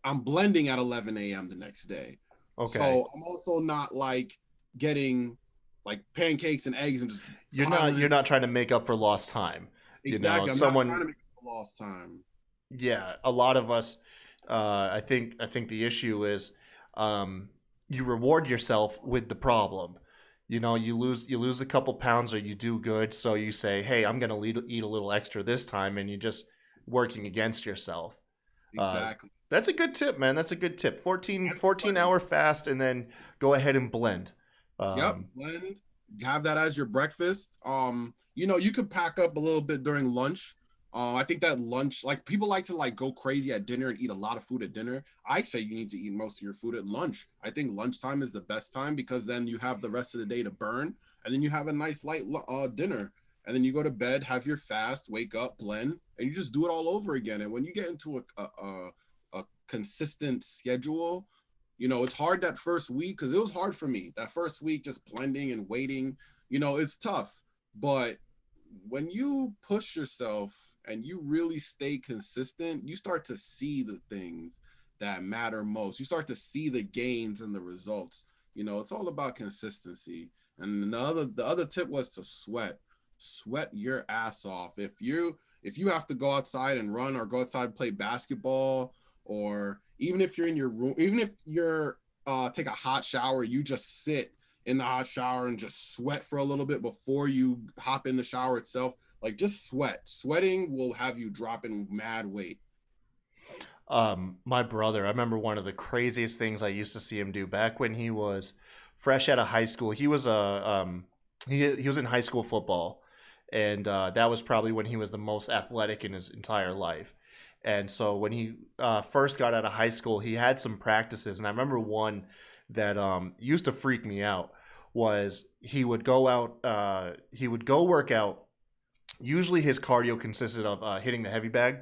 I'm blending at 11 a.m. the next day. Okay. So I'm also not like getting like pancakes and eggs and just you're not trying to make up for lost time. Exactly. I'm not trying to make up for lost time. Yeah, a lot of us. I think the issue is you reward yourself with the problem. You lose a couple pounds or you do good, so you say, hey, I'm going to eat a little extra this time, and you're just working against yourself. Exactly. That's a good tip, man. That's a good tip. 14-hour fast, and then go ahead and blend. Yep, blend. Have that as your breakfast. You could pack up a little bit during lunch. I think that lunch, like, people like to like go crazy at dinner and eat a lot of food at dinner. I say you need to eat most of your food at lunch. I think lunchtime is the best time, because then you have the rest of the day to burn, and then you have a nice light dinner, and then you go to bed, have your fast, wake up, blend, and you just do it all over again. And when you get into a consistent schedule, it's hard that first week, because it was hard for me that first week, just blending and waiting. It's tough, but when you push yourself and you really stay consistent, you start to see the things that matter most. You start to see the gains and the results. It's all about consistency. And the other tip was to sweat your ass off. If you have to go outside and run, or go outside and play basketball, or even if you're in your room, even if you're take a hot shower, you just sit in the hot shower and just sweat for a little bit before you hop in the shower itself. Like, just sweat. Sweating will have you dropping mad weight. My brother, I remember one of the craziest things I used to see him do back when he was fresh out of high school. He was he was in high school football, and that was probably when he was the most athletic in his entire life. And so when he first got out of high school, he had some practices, and I remember one that used to freak me out was he would go work out. Usually his cardio consisted of hitting the heavy bag.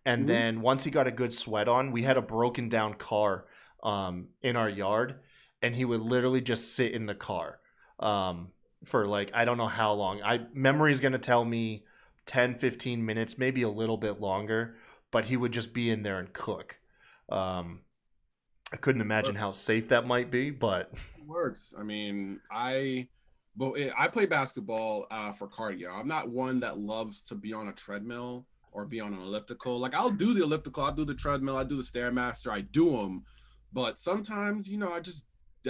And then once he got a good sweat on, we had a broken down car in our yard, and he would literally just sit in the car for like, I don't know how long. Memory's going to tell me 10, 15 minutes, maybe a little bit longer, but he would just be in there and cook. I couldn't imagine how safe that might be, but it works. I mean, I play basketball for cardio. I'm not one that loves to be on a treadmill or be on an elliptical. Like, I'll do the elliptical, I'll do the treadmill, I do the Stairmaster, I do them. But sometimes,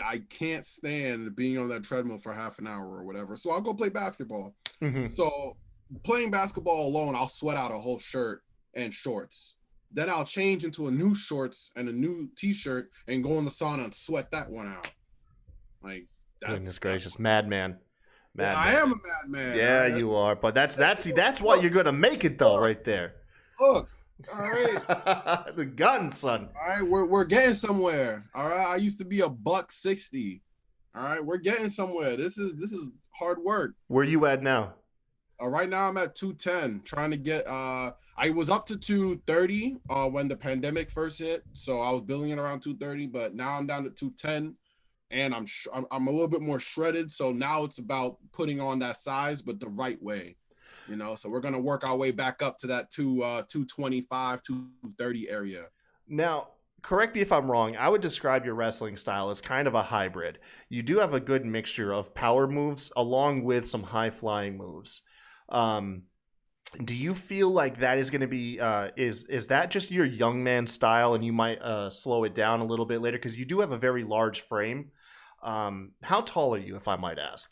I can't stand being on that treadmill for half an hour or whatever. So I'll go play basketball. Mm-hmm. So playing basketball alone, I'll sweat out a whole shirt and shorts. Then I'll change into a new shorts and a new t-shirt and go in the sauna and sweat that one out. Like, Goodness gracious, madman. Yeah, I am a madman. Yeah, you are. But that's why you're gonna make it though, right there. Look, all right. The gun, son. All right, we're getting somewhere. All right. I used to be $160. All right, we're getting somewhere. This is hard work. Where you at now? Right now I'm at 210, trying to get I was up to 230 when the pandemic first hit. So I was building it around 230, but now I'm down to 210 and I'm a little bit more shredded. So now it's about putting on that size, but the right way. You know, so we're gonna work our way back up to that 225, 230 area. Now, correct me if I'm wrong. I would describe your wrestling style as kind of a hybrid. You do have a good mixture of power moves along with some high flying moves. Do you feel like that is going to be is that just your young man style, and you might slow it down a little bit later because you do have a very large frame? How tall are you, if I might ask?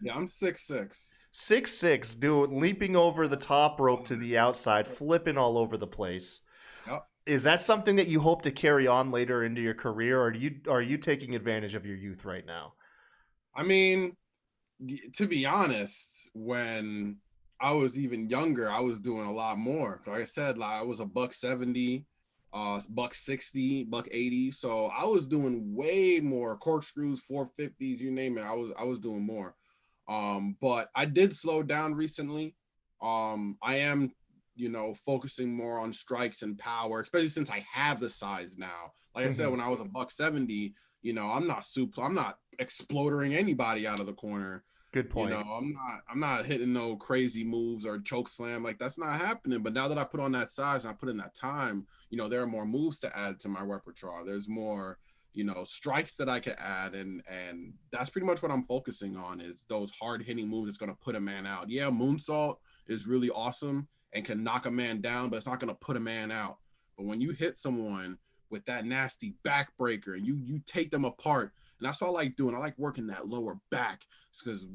Yeah, I'm 6'6". 6'6", leaping over the top rope to the outside, flipping all over the place. Yep. Is that something that you hope to carry on later into your career, or are you taking advantage of your youth right now? I mean, to be honest, when I was even younger, I was doing a lot more. Like I said, like I was $170, $160, $180. So I was doing way more corkscrews, 450s, you name it. I was doing more. But I did slow down recently. I am, focusing more on strikes and power, especially since I have the size now. Like I said, when I was $170, I'm not exploding anybody out of the corner. Good point. I'm not hitting no crazy moves or choke slam. Like that's not happening. But now that I put on that size and I put in that time, there are more moves to add to my repertoire. There's more, strikes that I could add. And that's pretty much what I'm focusing on is those hard hitting moves that's going to put a man out. Yeah, moonsault is really awesome and can knock a man down, but it's not going to put a man out. But when you hit someone with that nasty backbreaker and you take them apart, and that's what I like doing. I like working that lower back because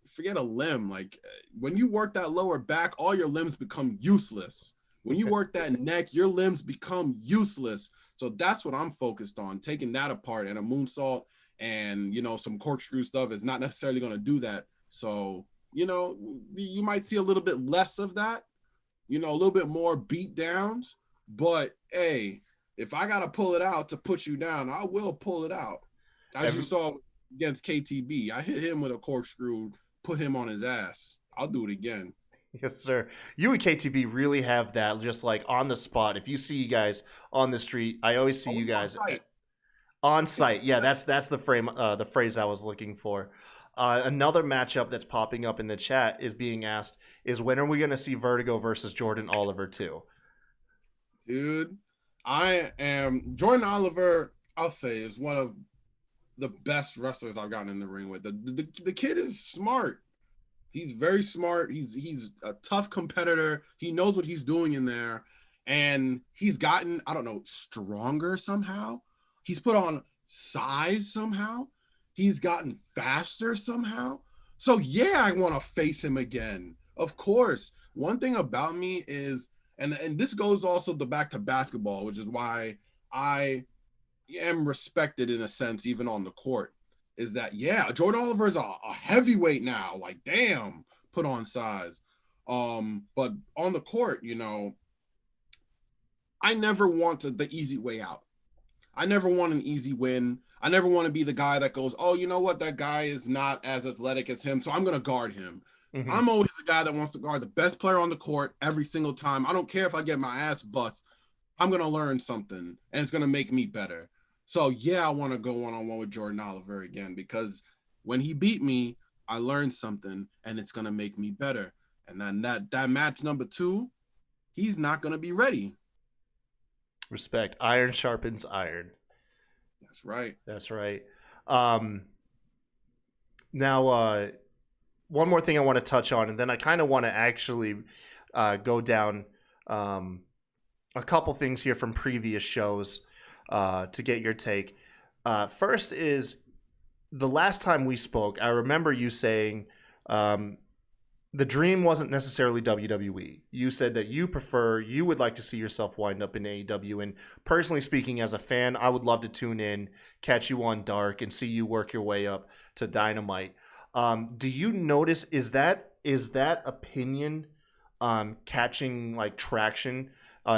forget a limb. Like when you work that lower back, all your limbs become useless. When you work that neck, your limbs become useless. So that's what I'm focused on, taking that apart. And a moonsault and, some corkscrew stuff is not necessarily going to do that. So, you might see a little bit less of that, a little bit more beat downs. But, hey, if I got to pull it out to put you down, I will pull it out. As you saw against KTB, I hit him with a corkscrew, put him on his ass. I'll do it again. Yes, sir. You and KTB really have that just like on the spot. If you see you guys on the street, I always see you guys on site. Yeah, that's the phrase I was looking for. Another matchup that's popping up in the chat is being asked is when are we going to see Vertigo versus Jordan Oliver too? Dude, Jordan Oliver, I'll say, is one of the best wrestlers I've gotten in the ring with. The kid is smart. He's very smart. He's a tough competitor. He knows what he's doing in there. And he's gotten, I don't know, stronger somehow. He's put on size somehow. He's gotten faster somehow. So yeah, I want to face him again. Of course. One thing about me is, and this goes also back to basketball, which is why I am respected in a sense, even on the court, is that, yeah, Jordan Oliver is a heavyweight now. Like, damn, put on size. But on the court, I never wanted the easy way out. I never want an easy win. I never want to be the guy that goes, oh, you know what? That guy is not as athletic as him, so I'm going to guard him. Mm-hmm. I'm always the guy that wants to guard the best player on the court every single time. I don't care if I get my ass bust. I'm going to learn something, and it's going to make me better. So, yeah, I want to go one-on-one with Jordan Oliver again because when he beat me, I learned something, and it's going to make me better. And then that match number 2, he's not going to be ready. Respect. Iron sharpens iron. That's right. That's right. Now, one more thing I want to touch on, and then I kind of want to actually go down a couple things here from previous shows to get your take. First is the last time we spoke, I remember you saying the dream wasn't necessarily WWE. You said that you would like to see yourself wind up in AEW. And personally speaking, as a fan, I would love to tune in, catch you on Dark, and see you work your way up to Dynamite. Do you notice, is that opinion catching like traction?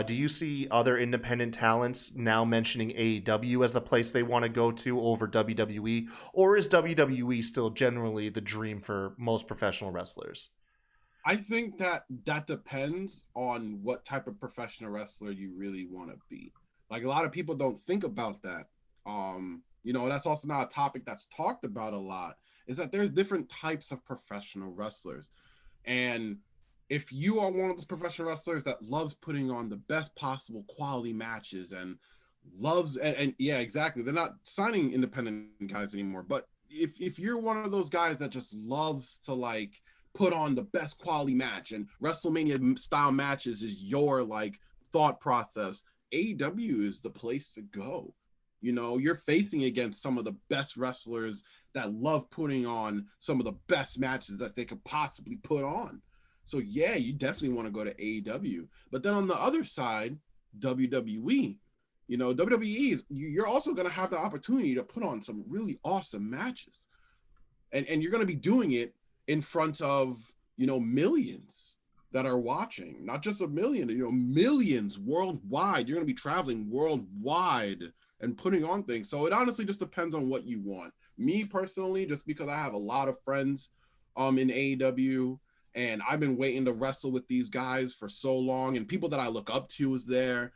Do you see other independent talents now mentioning AEW as the place they want to go to over WWE? Or is WWE still generally the dream for most professional wrestlers? I think that depends on what type of professional wrestler you really want to be. Like, a lot of people don't think about that. That's also not a topic that's talked about a lot, is that there's different types of professional wrestlers. And if you are one of those professional wrestlers that loves putting on the best possible quality matches and loves, and yeah, exactly. They're not signing independent guys anymore. But if you're one of those guys that just loves to like put on the best quality match and WrestleMania style matches is your like thought process, AEW is the place to go. You're facing against some of the best wrestlers that love putting on some of the best matches that they could possibly put on. So yeah, you definitely want to go to AEW. But then on the other side, WWE, WWE is, you're also going to have the opportunity to put on some really awesome matches. And you're going to be doing it in front of, millions that are watching, not just a million, millions worldwide. You're going to be traveling worldwide and putting on things. So it honestly just depends on what you want. Me personally, just because I have a lot of friends in AEW, and I've been waiting to wrestle with these guys for so long, and people that I look up to is there,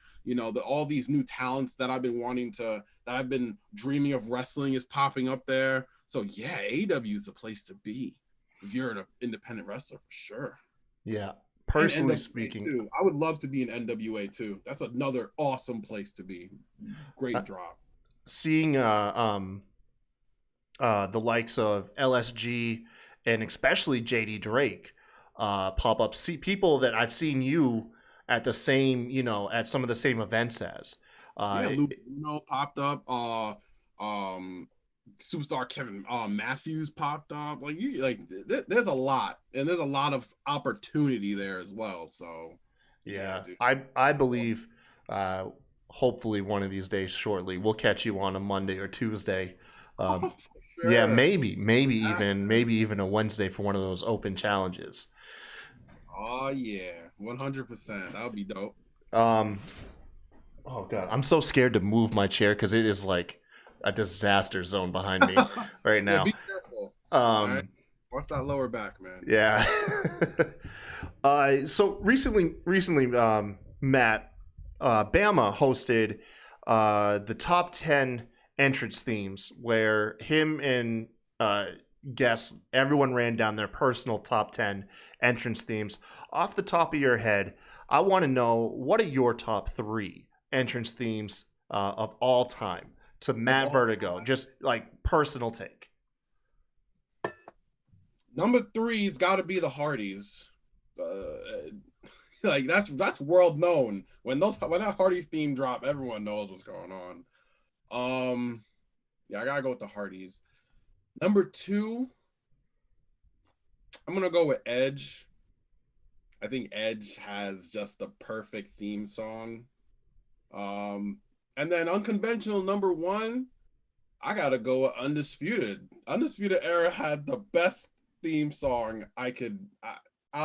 all these new talents that I've been dreaming of wrestling is popping up there. So yeah, AEW is the place to be if you're an independent wrestler, for sure. Yeah. Personally NWA speaking, too. I would love to be in NWA too. That's another awesome place to be. Great drop. Seeing the likes of LSG and especially JD Drake pop up, see people that I've seen you at the same, at some of the same events as. Luke popped up. Superstar Kevin Matthews popped up. There's a lot, and there's a lot of opportunity there as well. So yeah, I believe hopefully one of these days shortly we'll catch you on a Monday or Tuesday. Sure. Yeah, maybe even a Wednesday for one of those open challenges. Oh yeah, 100%. That would be dope. Oh god, I'm so scared to move my chair because it is like a disaster zone behind me right now. Yeah, be careful. All right? Watch that lower back, man. Yeah. So recently, Matt, Bama hosted the top 10 entrance themes, where him and guests, everyone ran down their personal top 10 entrance themes. Off the top of your head, I want to know, what are your top 3 entrance themes of all time to Matt Vertigo? Just like personal take. Number 3's got to be the Hardys. That's world known. When that Hardys theme drop, everyone knows what's going on. Yeah, I gotta go with the Hardys. Number 2, I'm gonna go with Edge. I think Edge has just the perfect theme song. And then unconventional number 1, I gotta go with Undisputed. Undisputed Era had the best theme song I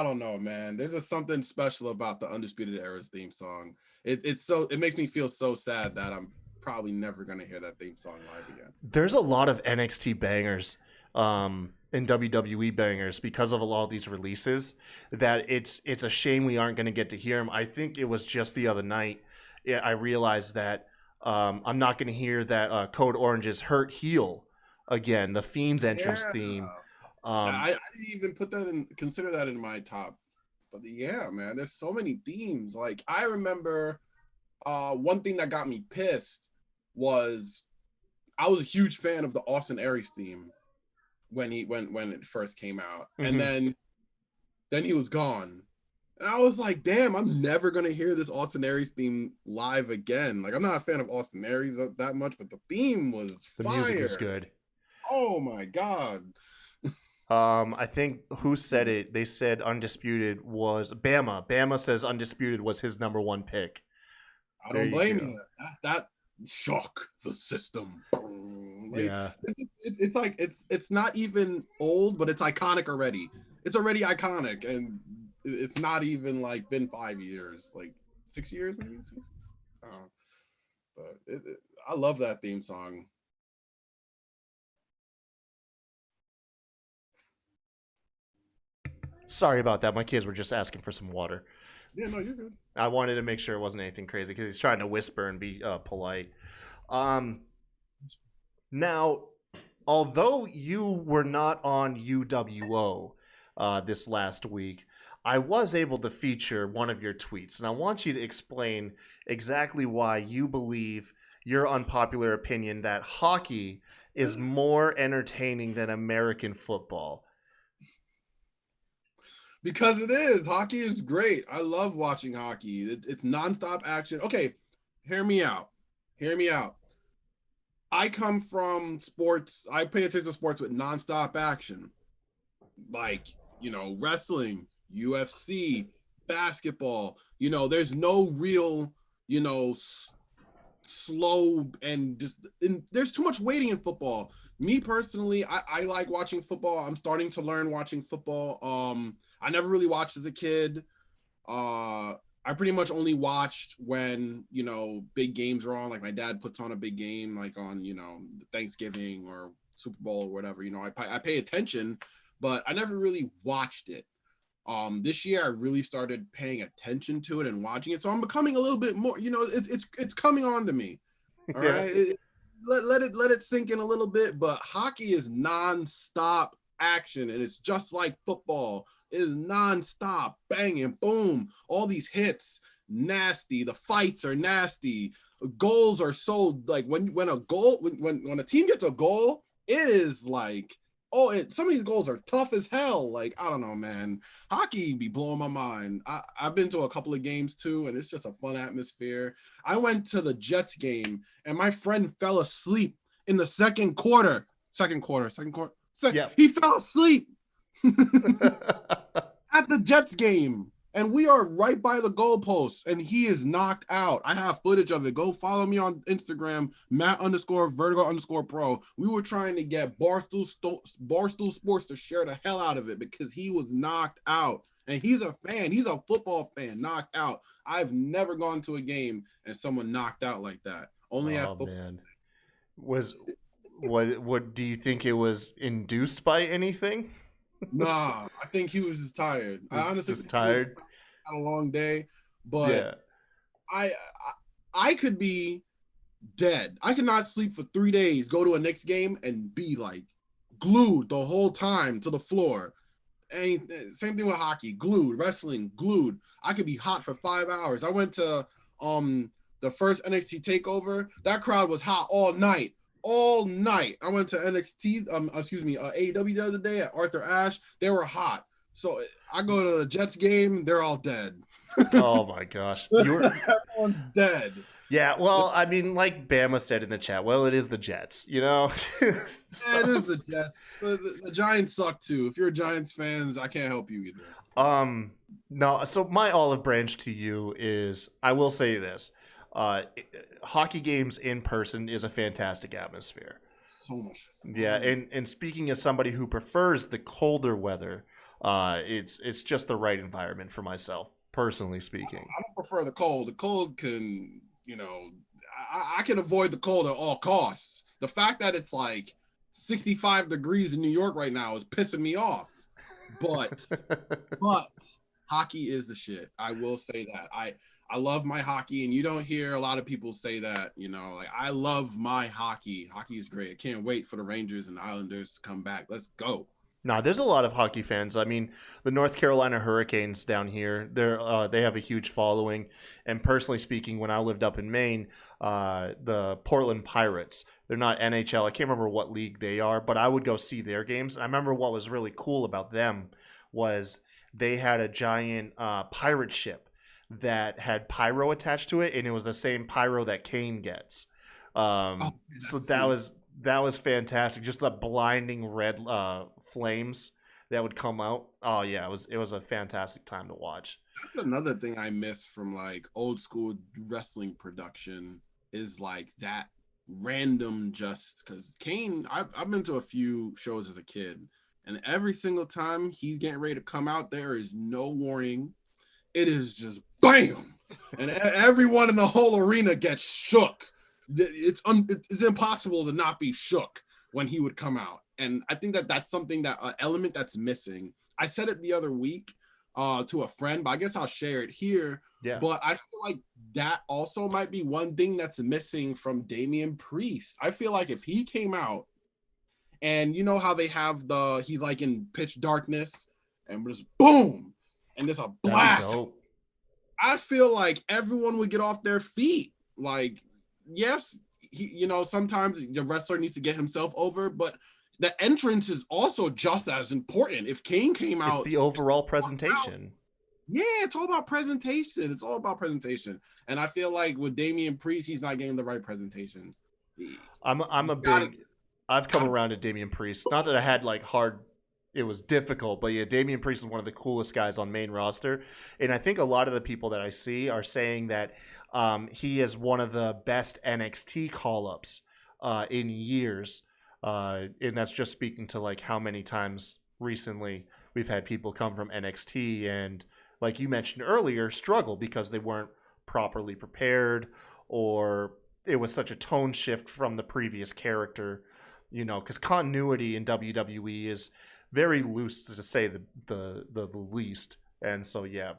don't know, man. There's just something special about the Undisputed Era's theme song. It makes me feel so sad that I'm probably never gonna hear that theme song live again. There's a lot of NXT bangers and WWE bangers because of a lot of these releases that it's a shame we aren't going to get to hear them. I think it was just the other night I realized that I'm not going to hear that Code Orange's Hurt Heel again, the Fiend's entrance theme. I didn't even consider that in my top. But yeah, man, there's so many themes. Like, I remember one thing that got me pissed was I was a huge fan of the Austin Aries theme when it first came out. Mm-hmm. And then he was gone. And I was like, damn, I'm never going to hear this Austin Aries theme live again. Like, I'm not a fan of Austin Aries that much, but the theme was fire. The music is good. Oh, my God. I think who said it? They said Undisputed was Bama. Bama says Undisputed was his number one pick. I don't blame you. That shock the system. Like, Yeah. It's like it's not even old, but it's iconic already. It's already iconic, and it's not even like been 5 years, like 6 years maybe. But I love that theme song. Sorry about that. My kids were just asking for some water. Yeah, no, you're good. I wanted to make sure it wasn't anything crazy because he's trying to whisper and be polite. Now, although you were not on UWO this last week, I was able to feature one of your tweets, and I want you to explain exactly why you believe your unpopular opinion that hockey is more entertaining than American football. Because it is. Hockey is great. I love watching hockey. It's nonstop action. Okay, hear me out. Hear me out. I come from sports. I pay attention to sports with nonstop action. Like, wrestling, UFC, basketball. There's no real, slow and there's too much waiting in football. Me personally, I like watching football. I'm starting to learn watching football. I never really watched as a kid. I pretty much only watched when, big games were on. Like my dad puts on a big game, like on, Thanksgiving or Super Bowl or whatever. I pay attention, but I never really watched it. This year I really started paying attention to it and watching it. So I'm becoming a little bit more, it's coming on to me. All right. Let it sink in a little bit, but hockey is nonstop action and it's just like football. It is nonstop banging, boom, all these hits, nasty. The fights are nasty. Goals are so like when a team gets a goal, it is like, some of these goals are tough as hell. Like, I don't know, man. Hockey be blowing my mind. I've been to a couple of games too, and it's just a fun atmosphere. I went to the Jets game, and my friend fell asleep in the second quarter. He fell asleep at the Jets game. And we are right by the goalpost, and he is knocked out. I have footage of it. Go follow me on Instagram, Matt_Vertigo_pro. We were trying to get Barstool Sports to share the hell out of it because he was knocked out. And he's a fan. He's a football fan, knocked out. I've never gone to a game and someone knocked out like that. Only at football. Man. What do you think it was induced by anything? Nah, I think he was just tired. I honestly just tired. Had a long day, but yeah. I could be dead. I could not sleep for 3 days, go to a Knicks game, and be like glued the whole time to the floor. And same thing with hockey, glued. Wrestling, glued. I could be hot for 5 hours. I went to the first NXT takeover. That crowd was hot all night. I went to AEW the other day at Arthur Ashe. They were hot. So I go to the Jets game, they're all dead. Oh my gosh. Everyone's dead. Yeah, well, I mean, like Bama said in the chat, well, it is the Jets, so. Yeah, it is the Jets. The Giants suck too. If you're Giants fans, I can't help you either. No, so my olive branch to you is, I will say this. Hockey games in person is a fantastic atmosphere. So much fun. Yeah, and speaking as somebody who prefers the colder weather, it's just the right environment for myself, personally speaking. I don't prefer the cold. The cold can, I can avoid the cold at all costs. The fact that it's like 65 degrees in New York right now is pissing me off. But hockey is the shit. I will say that. I love my hockey, and you don't hear a lot of people say that, like I love my hockey. Hockey is great. I can't wait for the Rangers and the Islanders to come back. Let's go. No, there's a lot of hockey fans. I mean, the North Carolina Hurricanes down here, they have a huge following. And personally speaking, when I lived up in Maine, the Portland Pirates, they're not NHL. I can't remember what league they are, but I would go see their games. I remember what was really cool about them was they had a giant pirate ship that had pyro attached to it, and it was the same pyro that Kane gets. So that was fantastic. Just the blinding red flames that would come out. Oh yeah, it was a fantastic time to watch. That's another thing I miss from like old school wrestling production is like that random just because Kane, I've been to a few shows as a kid, and every single time he's getting ready to come out, there is no warning. It is just bam, and everyone in the whole arena gets shook. It's impossible to not be shook when he would come out, and I think that's something that element that's missing. I said it the other week to a friend, but I guess I'll share it here. Yeah. But I feel like that also might be one thing that's missing from Damian Priest. I feel like if he came out and you know how they have he's like in pitch darkness and just boom, and there's a blast. I feel like everyone would get off their feet. Like, yes, sometimes the wrestler needs to get himself over, but the entrance is also just as important. If Kane came out, it's the overall presentation. Yeah, it's all about presentation. It's all about presentation. And I feel like with Damian Priest, he's not getting the right presentation. I've come around to Damian Priest. Not that I had it was difficult, but yeah, Damian Priest is one of the coolest guys on main roster. And I think a lot of the people that I see are saying that he is one of the best NXT call-ups in years. And that's just speaking to like how many times recently we've had people come from NXT and, like you mentioned earlier, struggle because they weren't properly prepared or it was such a tone shift from the previous character, because continuity in WWE is very loose, to say the least. And so, yeah,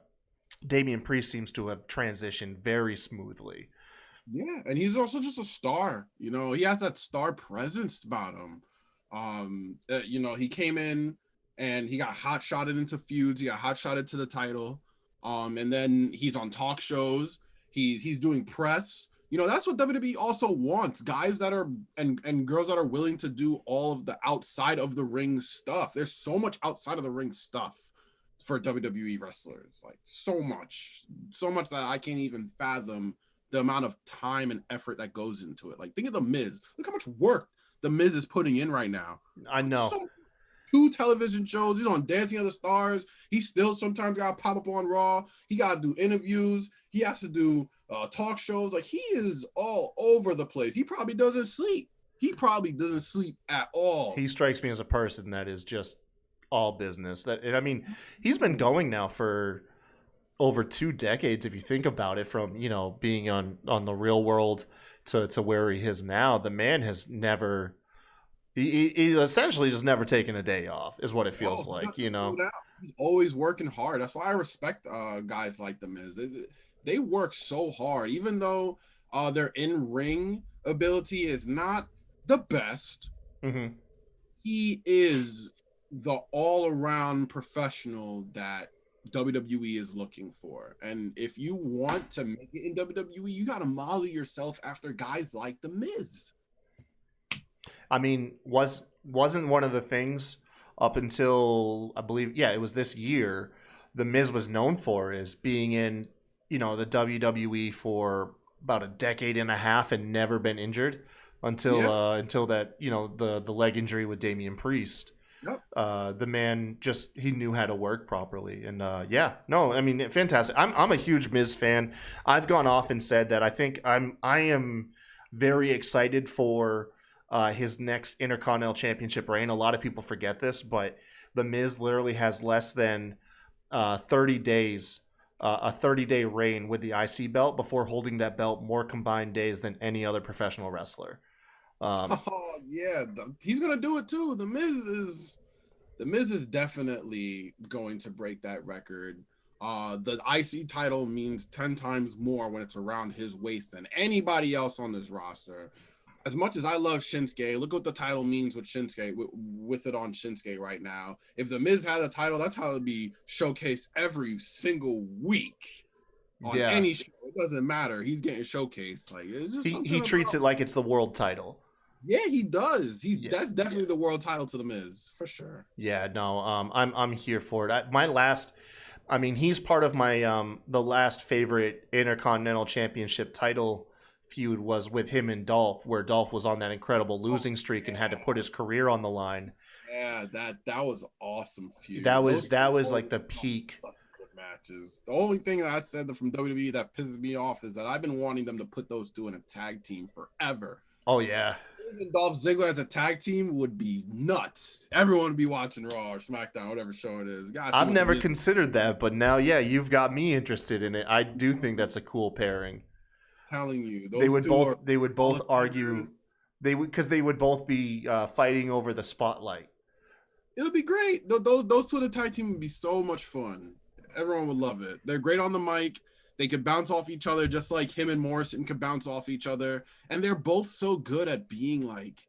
Damian Priest seems to have transitioned very smoothly. Yeah, and he's also just a star. He has that star presence about him. He came in and he got hot-shotted into feuds. He got hot-shotted to the title. And then he's on talk shows. He's doing press. That's what WWE also wants. Guys that are and girls that are willing to do all of the outside of the ring stuff. There's so much outside of the ring stuff for WWE wrestlers. Like so much that I can't even fathom the amount of time and effort that goes into it. Like, think of The Miz. Look how much work The Miz is putting in right now. I know. 2 television shows. He's on Dancing with the Stars. He still sometimes got to pop up on Raw. He got to do interviews. He has to do talk shows. Like, he is all over the place. He probably doesn't sleep. At all. He strikes me as a person that is just all business. He's been going now for over 2 decades, if you think about it, from being on the Real World to where he is now. The man has never he essentially just never taken a day off, is what it feels like. He's always working hard. That's why I respect guys like The Miz. They work so hard, even though their in-ring ability is not the best. Mm-hmm. He is the all-around professional that WWE is looking for. And if you want to make it in WWE, you got to model yourself after guys like The Miz. I mean, wasn't one of the things up until, I believe, it was this year, The Miz was known for is being in, the WWE for about a decade and a half and never been injured until that, the leg injury with Damian Priest. Yep. The man he knew how to work properly. And fantastic. I'm a huge Miz fan. I've gone off and said that I am very excited for his next Intercontinental Championship reign. A lot of people forget this, but the Miz literally has less than 30 days, a 30-day reign with the IC belt before holding that belt more combined days than any other professional wrestler. He's gonna do it too. The Miz is definitely going to break that record. The IC title means 10 times more when it's around his waist than anybody else on this roster. As much as I love Shinsuke, look what the title means with Shinsuke, with it on Shinsuke right now. If The Miz had a title, that's how it'd be showcased every single week. On any show. It doesn't matter. He's getting showcased. Like, it's just he treats it like it's the world title. Yeah, he does. That's definitely the world title to The Miz, for sure. Yeah, no, I'm here for it. He's part of my the last favorite Intercontinental Championship title feud was with him and Dolph, where Dolph was on that incredible losing streak and had to put his career on the line. Yeah, that was awesome feud. That Those was two like the always peak. such good matches. The only thing that I said from WWE that pisses me off is that I've been wanting them to put those two in a tag team forever. Oh yeah. Even Dolph Ziggler as a tag team would be nuts. Everyone would be watching Raw or SmackDown, whatever show it is. Gotta see I've what never the considered that, but now, yeah, you've got me interested in it. I do think that's a cool pairing. telling you, They those would two are both they would Hall both of argue Famers. they would both be fighting over the spotlight. It'll be great. Those two in the tag team would be so much fun. Everyone would love it. They're great on the mic. They could bounce off each other just like him and Morrison could bounce off each other. And they're both so good at being like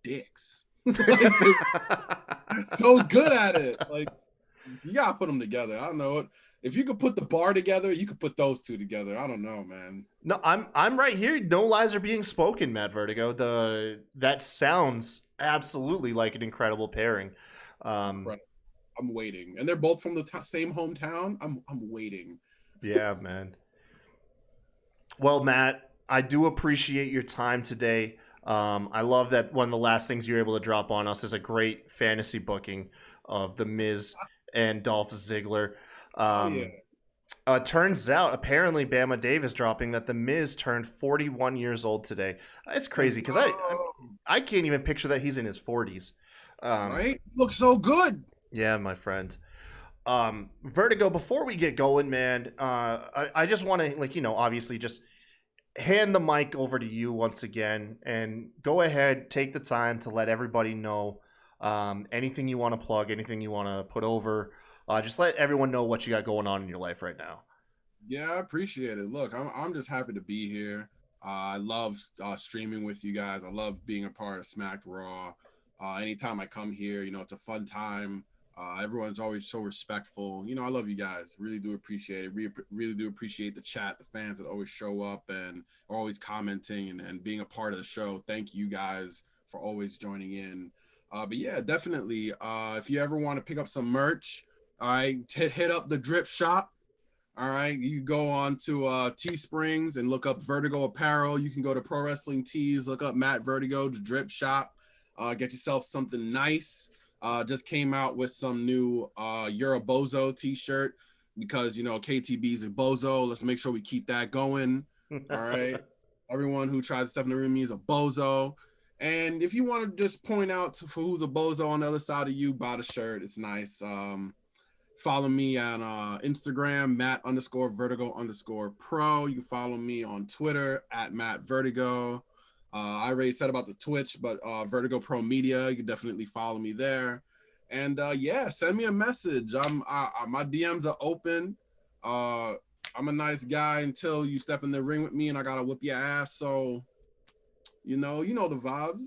dicks. Like, they're so good at it. Like, you gotta put them together. I don't know. If you could put the bar together, you could put those two together. I don't know, man. No, I'm right here. No lies are being spoken, Matt Vertigo. That sounds absolutely like an incredible pairing. Right. I'm waiting. And they're both from the same hometown. I'm waiting. Yeah, man. Well, Matt, I do appreciate your time today. I love that one of the last things you're able to drop on us is a great fantasy booking of The Miz and Dolph Ziggler. Oh yeah. Turns out, apparently, BamaDave is dropping that The Miz turned 41 years old today. It's crazy because I can't even picture that he's in his 40s. Right? Looks so good. Yeah, my friend. Vertigo, before we get going, man, I just want to, obviously just hand the mic over to you once again and go ahead, take the time to let everybody know anything you want to plug, anything you want to put over. Just let everyone know what you got going on in your life right now. Yeah, I appreciate it. Look, I'm just happy to be here. I love streaming with you guys. I love being a part of Smacked Raw. Anytime I come here, it's a fun time. Everyone's always so respectful. I love you guys. Really do appreciate it. Really do appreciate the chat, the fans that always show up and are always commenting and being a part of the show. Thank you guys for always joining in. But yeah, definitely. If you ever want to pick up some merch, all right, hit up the Drip Shop. All right, you go on to Teesprings and look up Vertigo Apparel. You can go to Pro Wrestling Tees, look up Matt Vertigo, the Drip Shop. Get yourself something nice. Just came out with some new You're a Bozo t-shirt because, KTB's a bozo. Let's make sure we keep that going. All right. Everyone who tries to step in the room is a bozo. And if you want to just point out for who's a bozo on the other side of you, buy the shirt. It's nice. Follow me on Instagram, Matt_Vertigo_pro. You can follow me on Twitter at Matt Vertigo. I already said about the Twitch, but Vertigo Pro Media, you can definitely follow me there. And yeah, send me a message. My DMs are open. I'm a nice guy until you step in the ring with me and I gotta whip your ass. So, you know the vibes.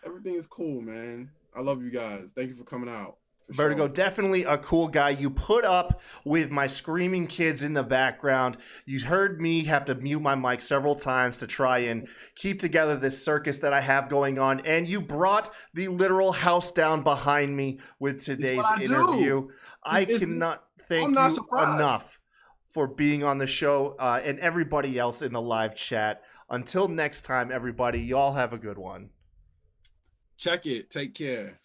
Everything is cool, man. I love you guys. Thank you for coming out. Vertigo, Sure. definitely a cool guy. You put up with my screaming kids in the background. You heard me have to mute my mic several times to try and keep together this circus that I have going on. And you brought the literal house down behind me with today's interview. I cannot thank you enough for being on the show and everybody else in the live chat. Until next time, everybody, y'all have a good one. Check it. Take care.